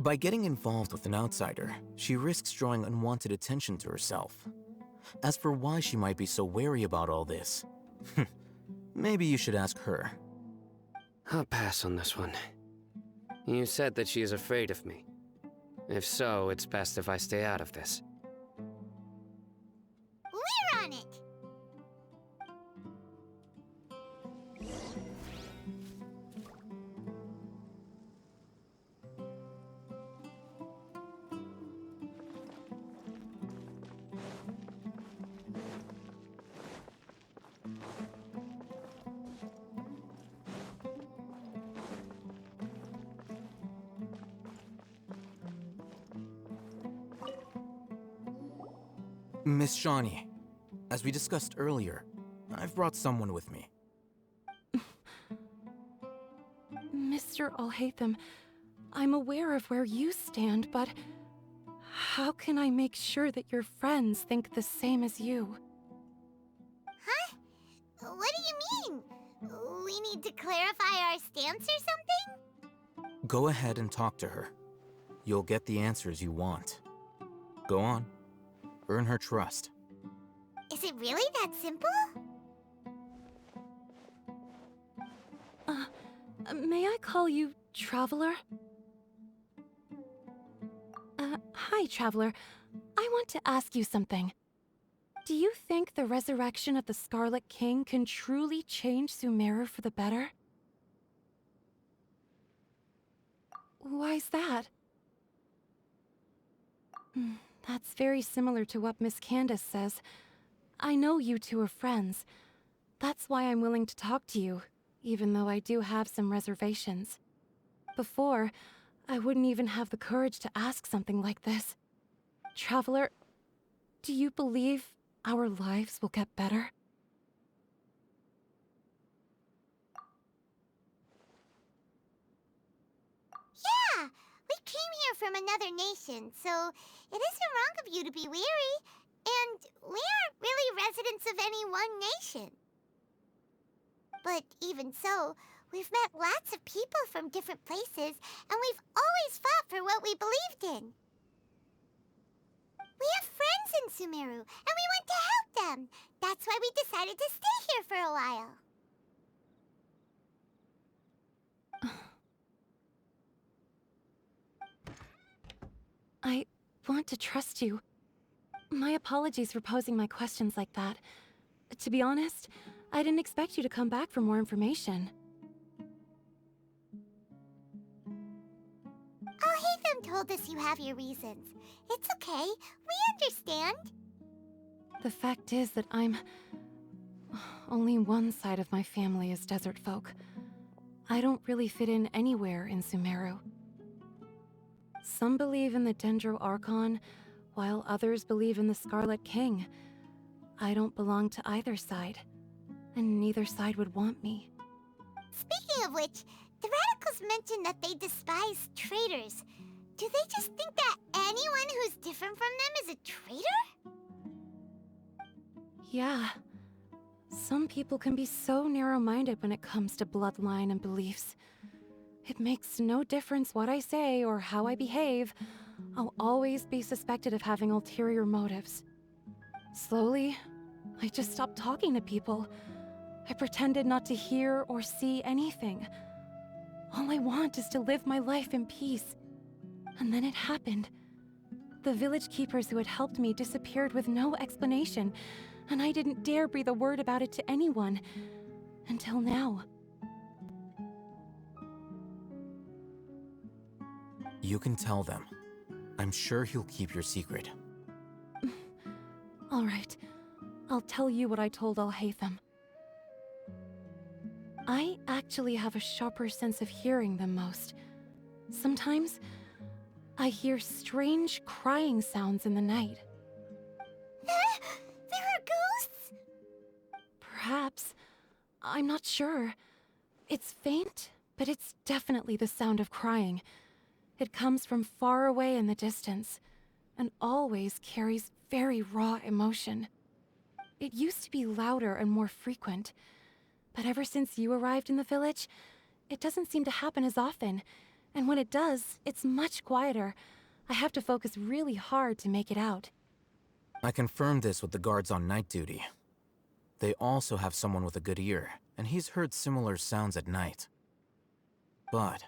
By getting involved with an outsider, she risks drawing unwanted attention to herself. As for why she might be so wary about all this, maybe you should ask her. I'll pass on this one. You said that she is afraid of me. If so, it's best if I stay out of this. We're on it! Miss Shawnee, as we discussed earlier, I've brought someone with me. Mr. Al-Haytham, I'm aware of where you stand, but how can I make sure that your friends think the same as you? Huh? What do you mean? We we need to clarify our stance or something? Go ahead and talk to her. You'll get the answers you want. Go on. Earn her trust. Is it really that simple? May I call you Traveler? Hi, Traveler. I want to ask you something. Do you think the resurrection of the Scarlet King can truly change Sumeru for the better? Why's that? That's very similar to what Miss Candace says. I know you two are friends. That's why I'm willing to talk to you, even though I do have some reservations. Before, I wouldn't even have the courage to ask something like this. Traveler, do you believe our lives will get better? Yeah! We came here from another nation, so it isn't wrong of you to be weary. And we aren't really residents of any one nation. But even so, we've met lots of people from different places, and we've always fought for what we believed in. We have friends in Sumeru, and we want to help them. That's why we decided to stay here for a while. I want to trust you. My apologies for posing my questions like that. To be honest, I didn't expect you to come back for more information. Alhaitham told us you have your reasons. It's okay. We understand. The fact is that only one side of my family is desert folk. I don't really fit in anywhere in Sumeru. Some believe in the Dendro Archon, while others believe in the Scarlet King. I don't belong to either side, and neither side would want me. Speaking of which, the Radicals mentioned that they despise traitors. Do they just think that anyone who's different from them is a traitor? Yeah. Some people can be so narrow-minded when it comes to bloodline and beliefs. It makes no difference what I say or how I behave. I'll always be suspected of having ulterior motives. Slowly, I just stopped talking to people. I pretended not to hear or see anything. All I want is to live my life in peace. And then it happened. The village keepers who had helped me disappeared with no explanation, and I didn't dare breathe a word about it to anyone. Until now. You can tell them. I'm sure he'll keep your secret. All right. I'll tell you what I told Alhaitham. I actually have a sharper sense of hearing than most. Sometimes, I hear strange crying sounds in the night. There are ghosts? Perhaps. I'm not sure. It's faint, but it's definitely the sound of crying. It comes from far away in the distance, and always carries very raw emotion. It used to be louder and more frequent, but ever since you arrived in the village, it doesn't seem to happen as often, and when it does, it's much quieter. I have to focus really hard to make it out. I confirmed this with the guards on night duty. They also have someone with a good ear, and he's heard similar sounds at night. But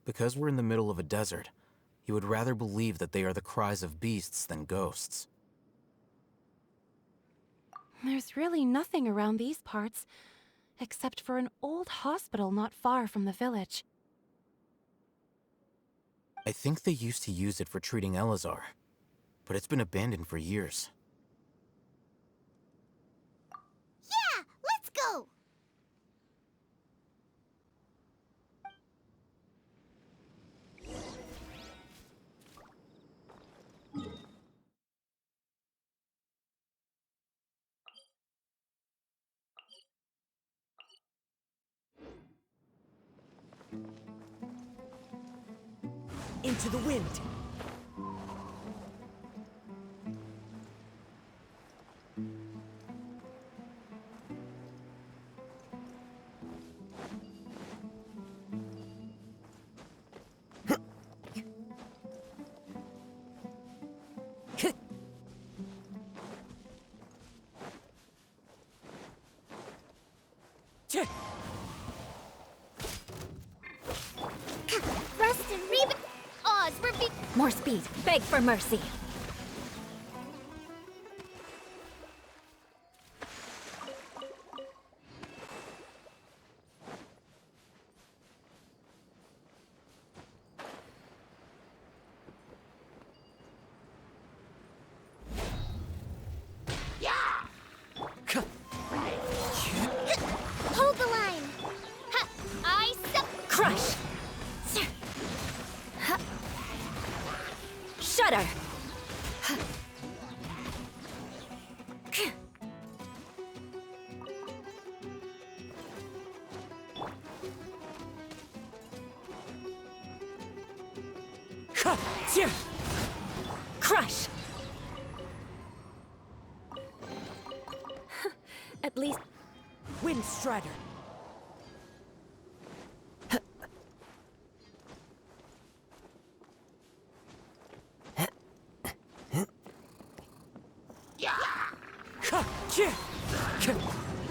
because we're in the middle of a desert, he would rather believe that they are the cries of beasts than ghosts. There's really nothing around these parts, except for an old hospital not far from the village. I think they used to use it for treating Elazar, but it's been abandoned for years. Yeah, let's go! Into the wind! More speed. Beg for mercy. Hold the line! Ha! Crush! Shudder! Crush! At least... Wind Strider.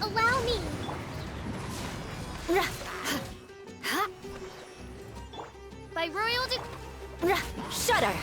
Allow me! By royal Shudder!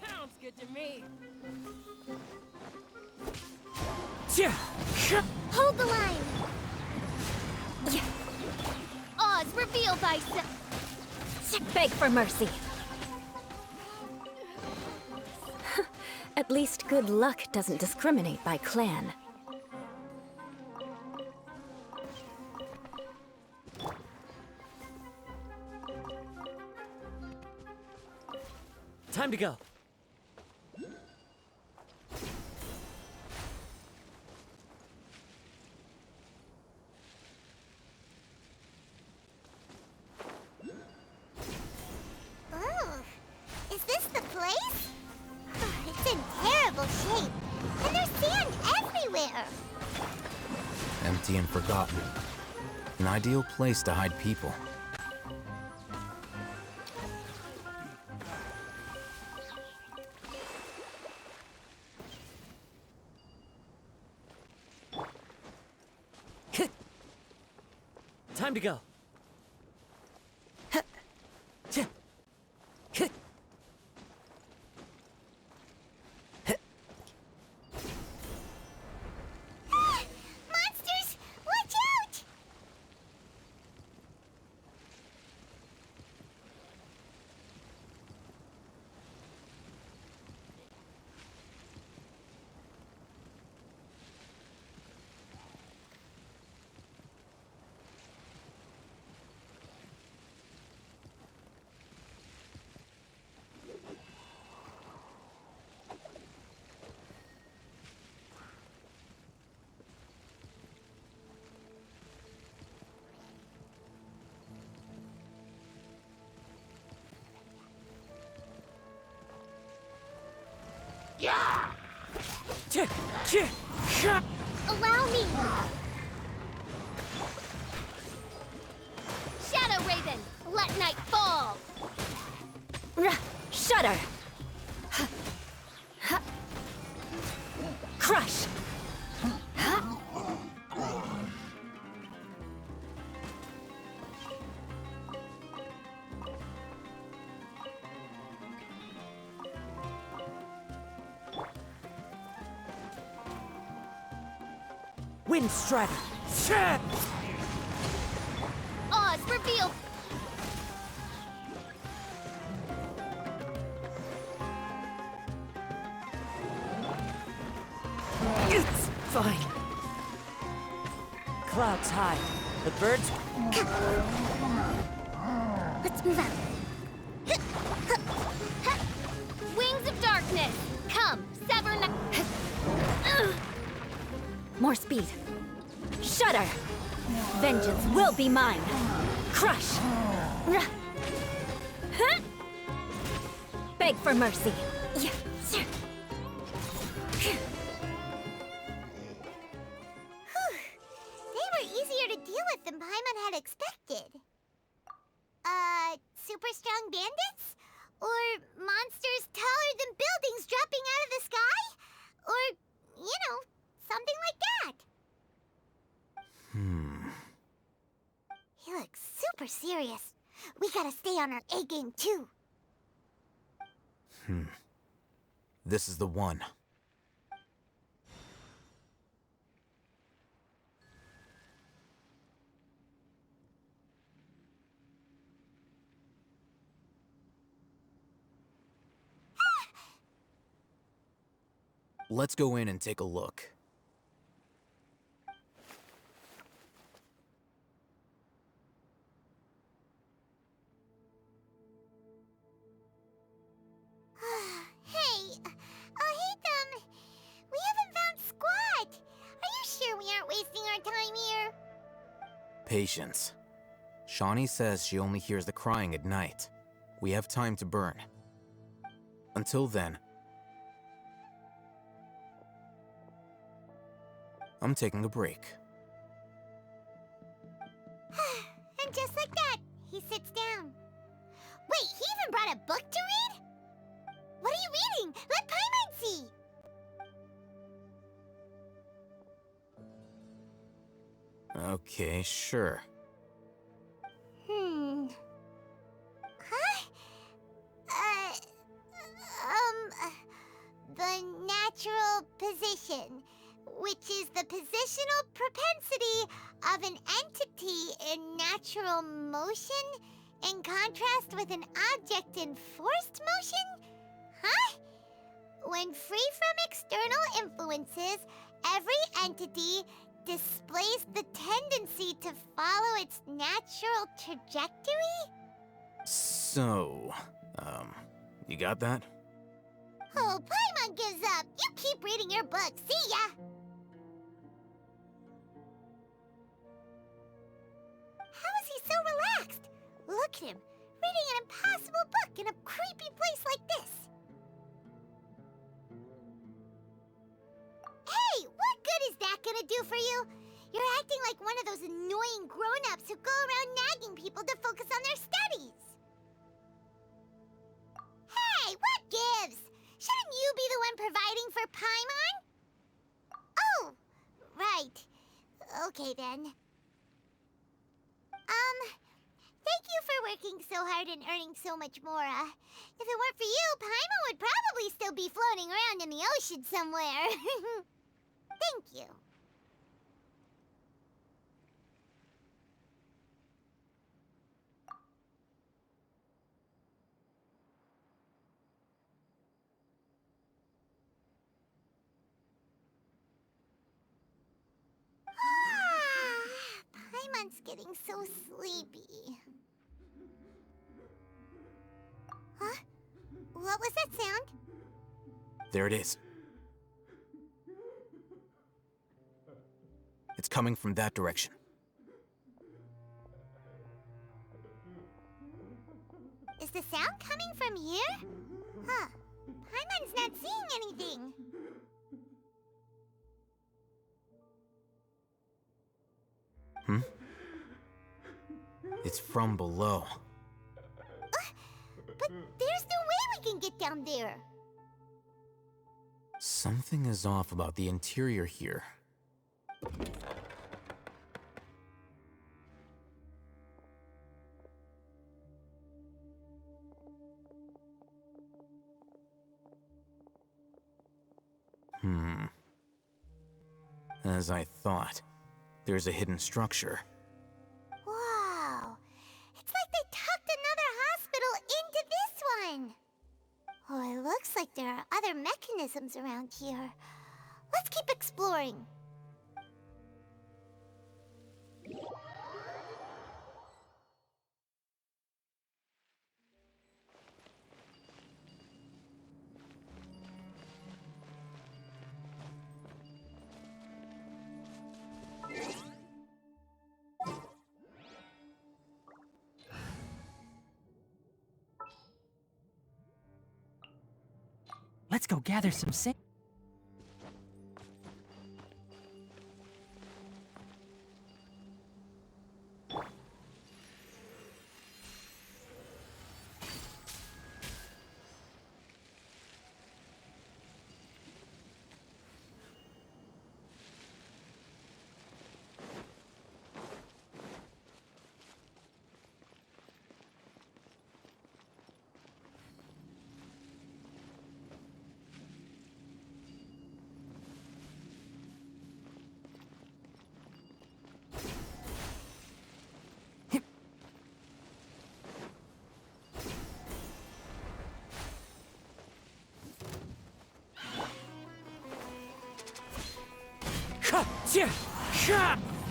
Sounds good to me. Hold the line! Oz, reveal thyself! Beg for mercy. At least good luck doesn't discriminate by clan. Time to go. Oh, is this the place? It's in terrible shape, and there's sand everywhere. Empty and forgotten. An ideal place to hide people. Time to go. Monsters, watch out! Allow me! Shadow Raven, let night fall! Shudder! Wind Strider! Shit! Oz, reveal! It's fine. Clouds high. The birds... Let's move out. Wings of darkness! Come, sever More speed. Shudder! Vengeance will be mine. Crush! Beg for mercy. They were easier to deal with than Paimon had expected. Super strong bandits? Or monsters taller than buildings dropping out of the sky? Or, something like that. He looks super serious. We gotta stay on our A game, too. This is the one. Let's go in and take a look. Hey, Hatham, we haven't found Squat. Are you sure we aren't wasting our time here? Patience. Shawnee says she only hears the crying at night. We have time to burn. Until then, I'm taking a break. And just like that, he sits down. Wait, he even brought a book to read? What are you reading? Let Paimon see! Okay, sure. Huh? The natural position, which is the positional propensity of an entity in natural motion in contrast with an object in forced motion? Huh? When free from external influences, every entity displays the tendency to follow its natural trajectory? So, you got that? Oh, Paimon gives up. You keep reading your book. See ya! How is he so relaxed? Look at him, reading an impossible book in a creepy place like this. Hey, what good is that gonna do for you? You're acting like one of those annoying grown-ups who go around nagging people to focus on their studies. Hey, what gives? Shouldn't you be the one providing for Paimon? Oh, right. Okay then. Thank you for working so hard and earning so much more. If it weren't for you, Paimon would probably still be floating around in the ocean somewhere. Thank you. Paimon's getting so sleepy. Huh? What was that sound? There it is. It's coming from that direction. Is the sound coming from here? Huh. Paimon's not seeing anything. It's from below. But there's no way we can get down there. Something is off about the interior here. As I thought. There's a hidden structure. Wow. It's like they tucked another hospital into this one. Oh, it looks like there are other mechanisms around here. Let's keep exploring. Let's go gather some sand.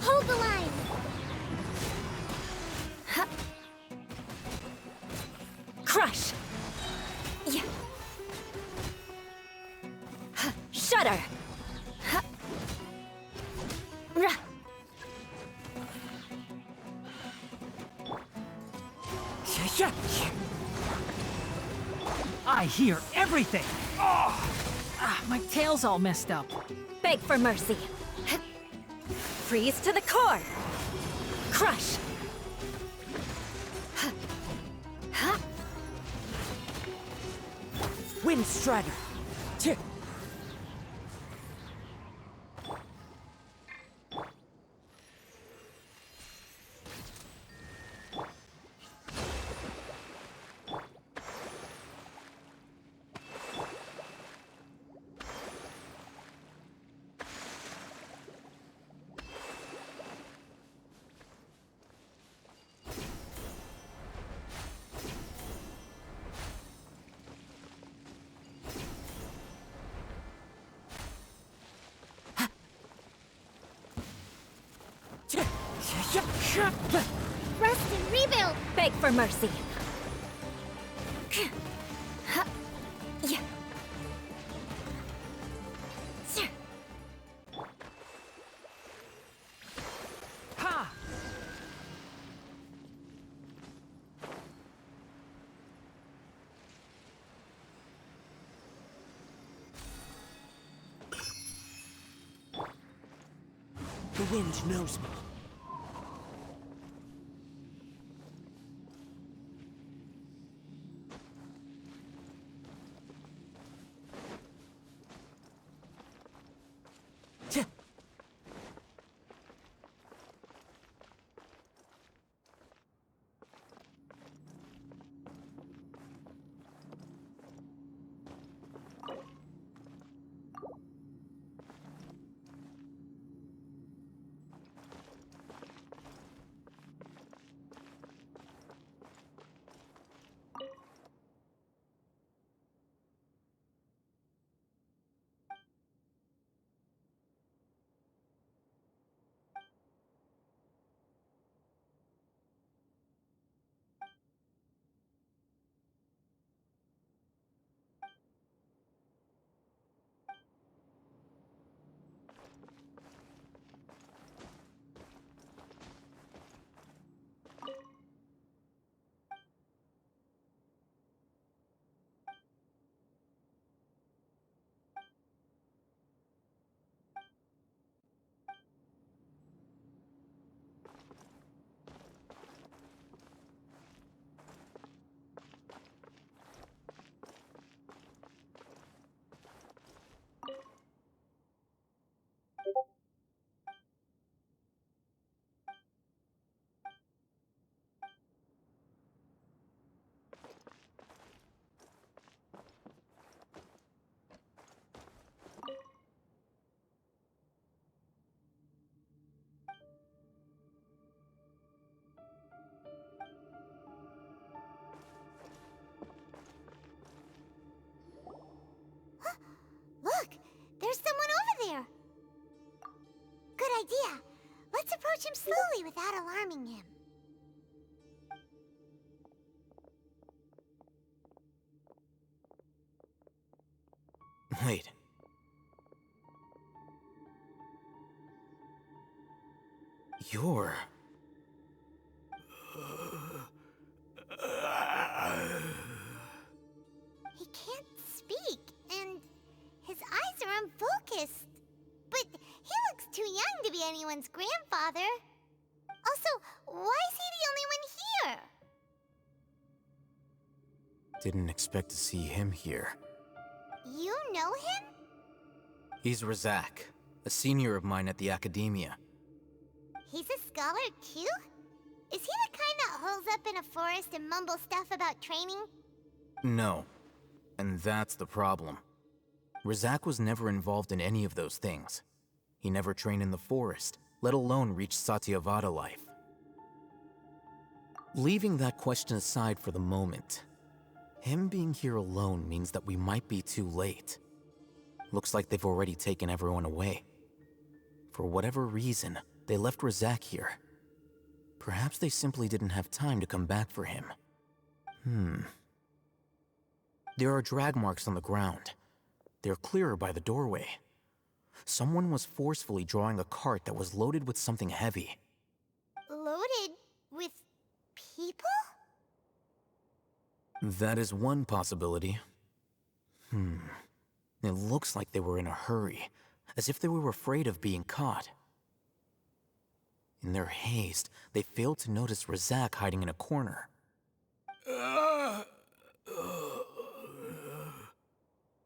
Hold the line! Crush! Yeah. Shudder! I hear everything! My tail's all messed up. Beg for mercy. Freeze to the core. Crush. Wind Strider. Rest and rebuild! Beg for mercy. Ha! The wind knows me. approach him slowly without alarming him. Wait. You're... He can't speak, and his eyes are unfocused. But he looks too young to be anyone's grandfather. Also, why is he the only one here? Didn't expect to see him here. You know him? He's Razak, a senior of mine at the Academia. He's a scholar too? Is he the kind that holes up in a forest and mumbles stuff about training? No. And that's the problem. Razak was never involved in any of those things. He never trained in the forest, let alone reach Satyavada life. Leaving that question aside for the moment, him being here alone means that we might be too late. Looks like they've already taken everyone away. For whatever reason, they left Razak here. Perhaps they simply didn't have time to come back for him. There are drag marks on the ground. They're clearer by the doorway. Someone was forcefully drawing a cart that was loaded with something heavy. Loaded with people? That is one possibility. It looks like they were in a hurry, as if they were afraid of being caught. In their haste, they failed to notice Razak hiding in a corner.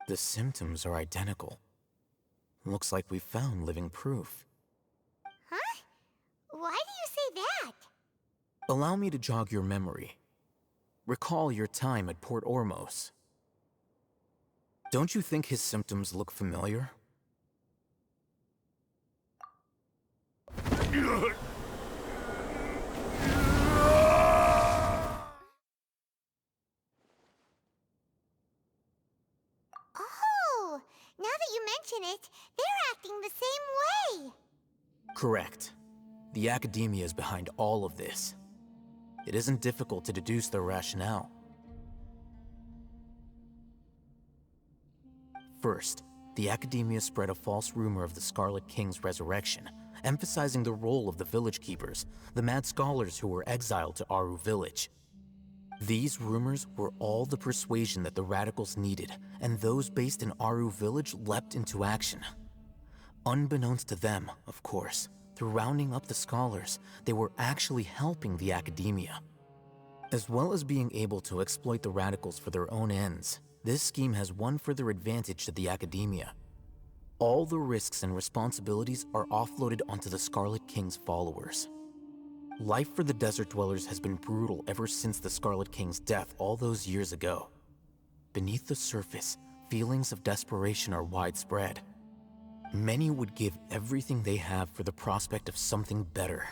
The symptoms are identical. Looks like we found living proof. Huh? Why do you say that? Allow me to jog your memory. Recall your time at Port Ormos. Don't you think his symptoms look familiar? Oh, now that you mention it, they're acting the same way. Correct. The Academia is behind all of this. It isn't difficult to deduce their rationale. First, the Academia spread a false rumor of the Scarlet King's resurrection, emphasizing the role of the village keepers, the mad scholars who were exiled to Aru village. These rumors were all the persuasion that the radicals needed, and those based in Aru village leapt into action. Unbeknownst to them, of course, through rounding up the scholars, they were actually helping the Academia. As well as being able to exploit the radicals for their own ends, this scheme has one further advantage to the Academia. All the risks and responsibilities are offloaded onto the Scarlet King's followers. Life for the desert dwellers has been brutal ever since the Scarlet King's death all those years ago. Beneath the surface, feelings of desperation are widespread. Many would give everything they have for the prospect of something better.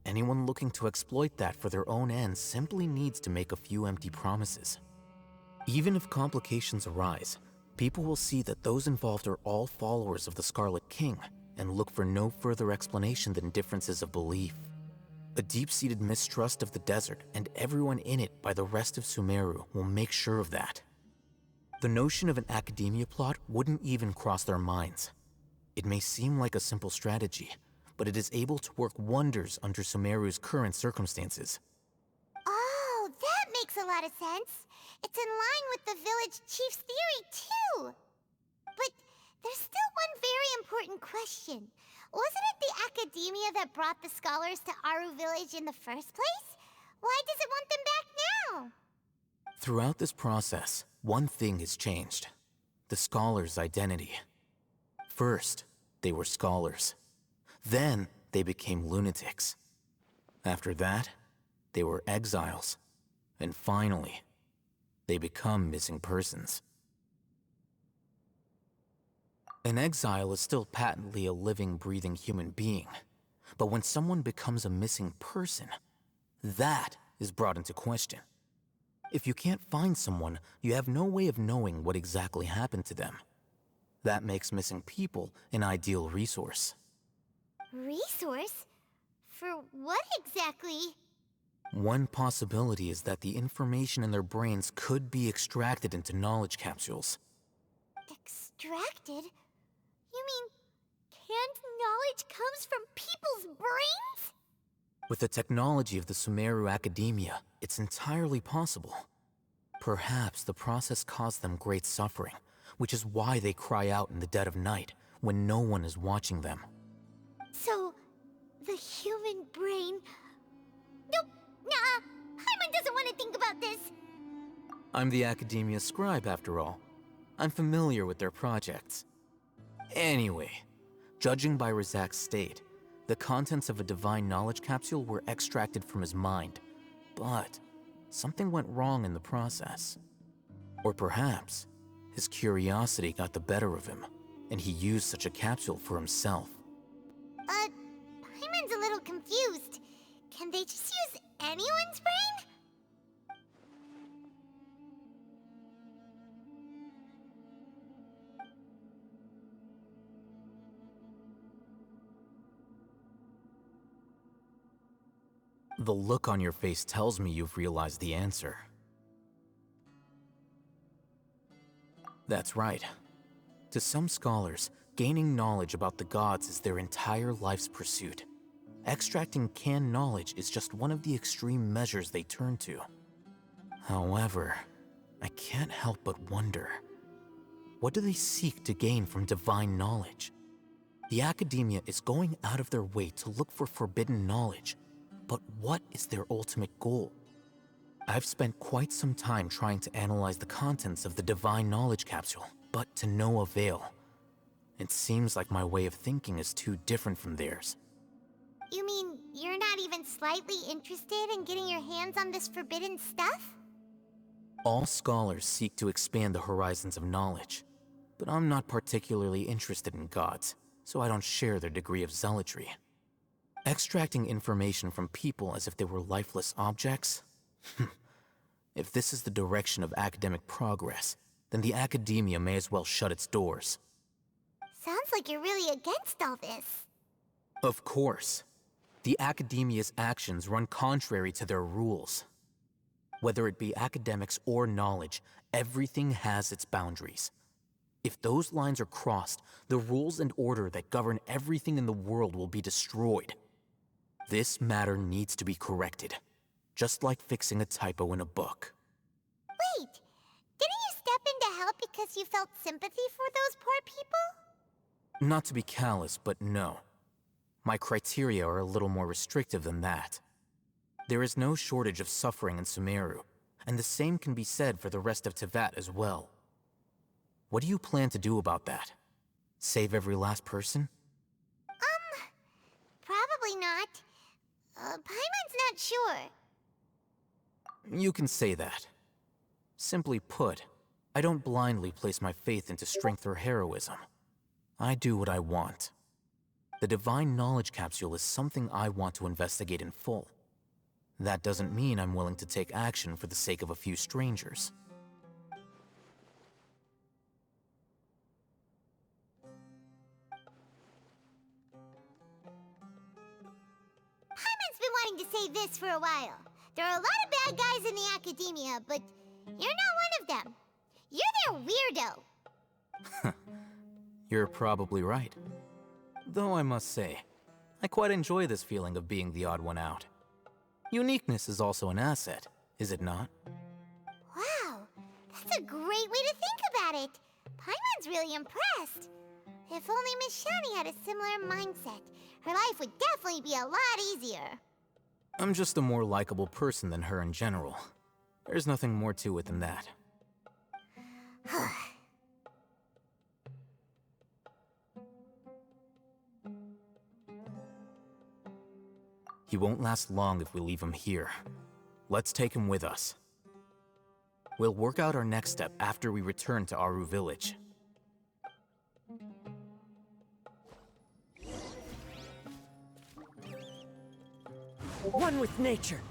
Anyone looking to exploit that for their own ends simply needs to make a few empty promises. Even if complications arise, people will see that those involved are all followers of the Scarlet King and look for no further explanation than differences of belief. A deep-seated mistrust of the desert and everyone in it by the rest of Sumeru will make sure of that. The notion of an Academia plot wouldn't even cross their minds. It may seem like a simple strategy, but it is able to work wonders under Sumeru's current circumstances. Oh, that makes a lot of sense. It's in line with the village chief's theory, too. But there's still one very important question. Wasn't it the Academia that brought the scholars to Aru village in the first place? Why does it want them back now? Throughout this process, one thing has changed. The scholars' identity. First, they were scholars. Then, they became lunatics. After that, they were exiles. And finally, they become missing persons. An exile is still patently a living, breathing human being. But when someone becomes a missing person, that is brought into question. If you can't find someone, you have no way of knowing what exactly happened to them. That makes missing people an ideal resource. Resource? For what exactly? One possibility is that the information in their brains could be extracted into knowledge capsules. Extracted? You mean canned knowledge comes from people's brains? With the technology of the Sumeru Academia, it's entirely possible. Perhaps the process caused them great suffering, which is why they cry out in the dead of night, when no one is watching them. So, the human brain... Nope, nah, Paimon doesn't want to think about this. I'm the Academia scribe, after all. I'm familiar with their projects. Anyway, judging by Razak's state, the contents of a divine knowledge capsule were extracted from his mind, but something went wrong in the process. Or perhaps, his curiosity got the better of him, and he used such a capsule for himself. Paimon's a little confused. Can they just use anyone's brain? The look on your face tells me you've realized the answer. That's right. To some scholars, gaining knowledge about the gods is their entire life's pursuit. Extracting canned knowledge is just one of the extreme measures they turn to. However, I can't help but wonder, what do they seek to gain from divine knowledge? The Academia is going out of their way to look for forbidden knowledge, but what is their ultimate goal? I've spent quite some time trying to analyze the contents of the divine knowledge capsule, but to no avail. It seems like my way of thinking is too different from theirs. You mean you're not even slightly interested in getting your hands on this forbidden stuff? All scholars seek to expand the horizons of knowledge, but I'm not particularly interested in gods, so I don't share their degree of zealotry. Extracting information from people as if they were lifeless objects? If this is the direction of academic progress, then the Academia may as well shut its doors. Sounds like you're really against all this. Of course. The Academia's actions run contrary to their rules. Whether it be academics or knowledge, everything has its boundaries. If those lines are crossed, the rules and order that govern everything in the world will be destroyed. This matter needs to be corrected, just like fixing a typo in a book. Wait, didn't you step in to help because you felt sympathy for those poor people? Not to be callous, but no. My criteria are a little more restrictive than that. There is no shortage of suffering in Sumeru, and the same can be said for the rest of Teyvat as well. What do you plan to do about that? Save every last person? Probably not. Paimon's not sure. You can say that. Simply put, I don't blindly place my faith into strength or heroism. I do what I want. The divine knowledge capsule is something I want to investigate in full. That doesn't mean I'm willing to take action for the sake of a few strangers. Paimon's been wanting to say this for a while. There are a lot of bad guys in the Academia, but you're not one of them. You're their weirdo. You're probably right. Though I must say, I quite enjoy this feeling of being the odd one out. Uniqueness is also an asset, is it not? Wow, that's a great way to think about it. Paimon's really impressed. If only Miss Shani had a similar mindset, her life would definitely be a lot easier. I'm just a more likable person than her in general. There's nothing more to it than that. He won't last long if we leave him here. Let's take him with us. We'll work out our next step after we return to Aru Village. One with nature.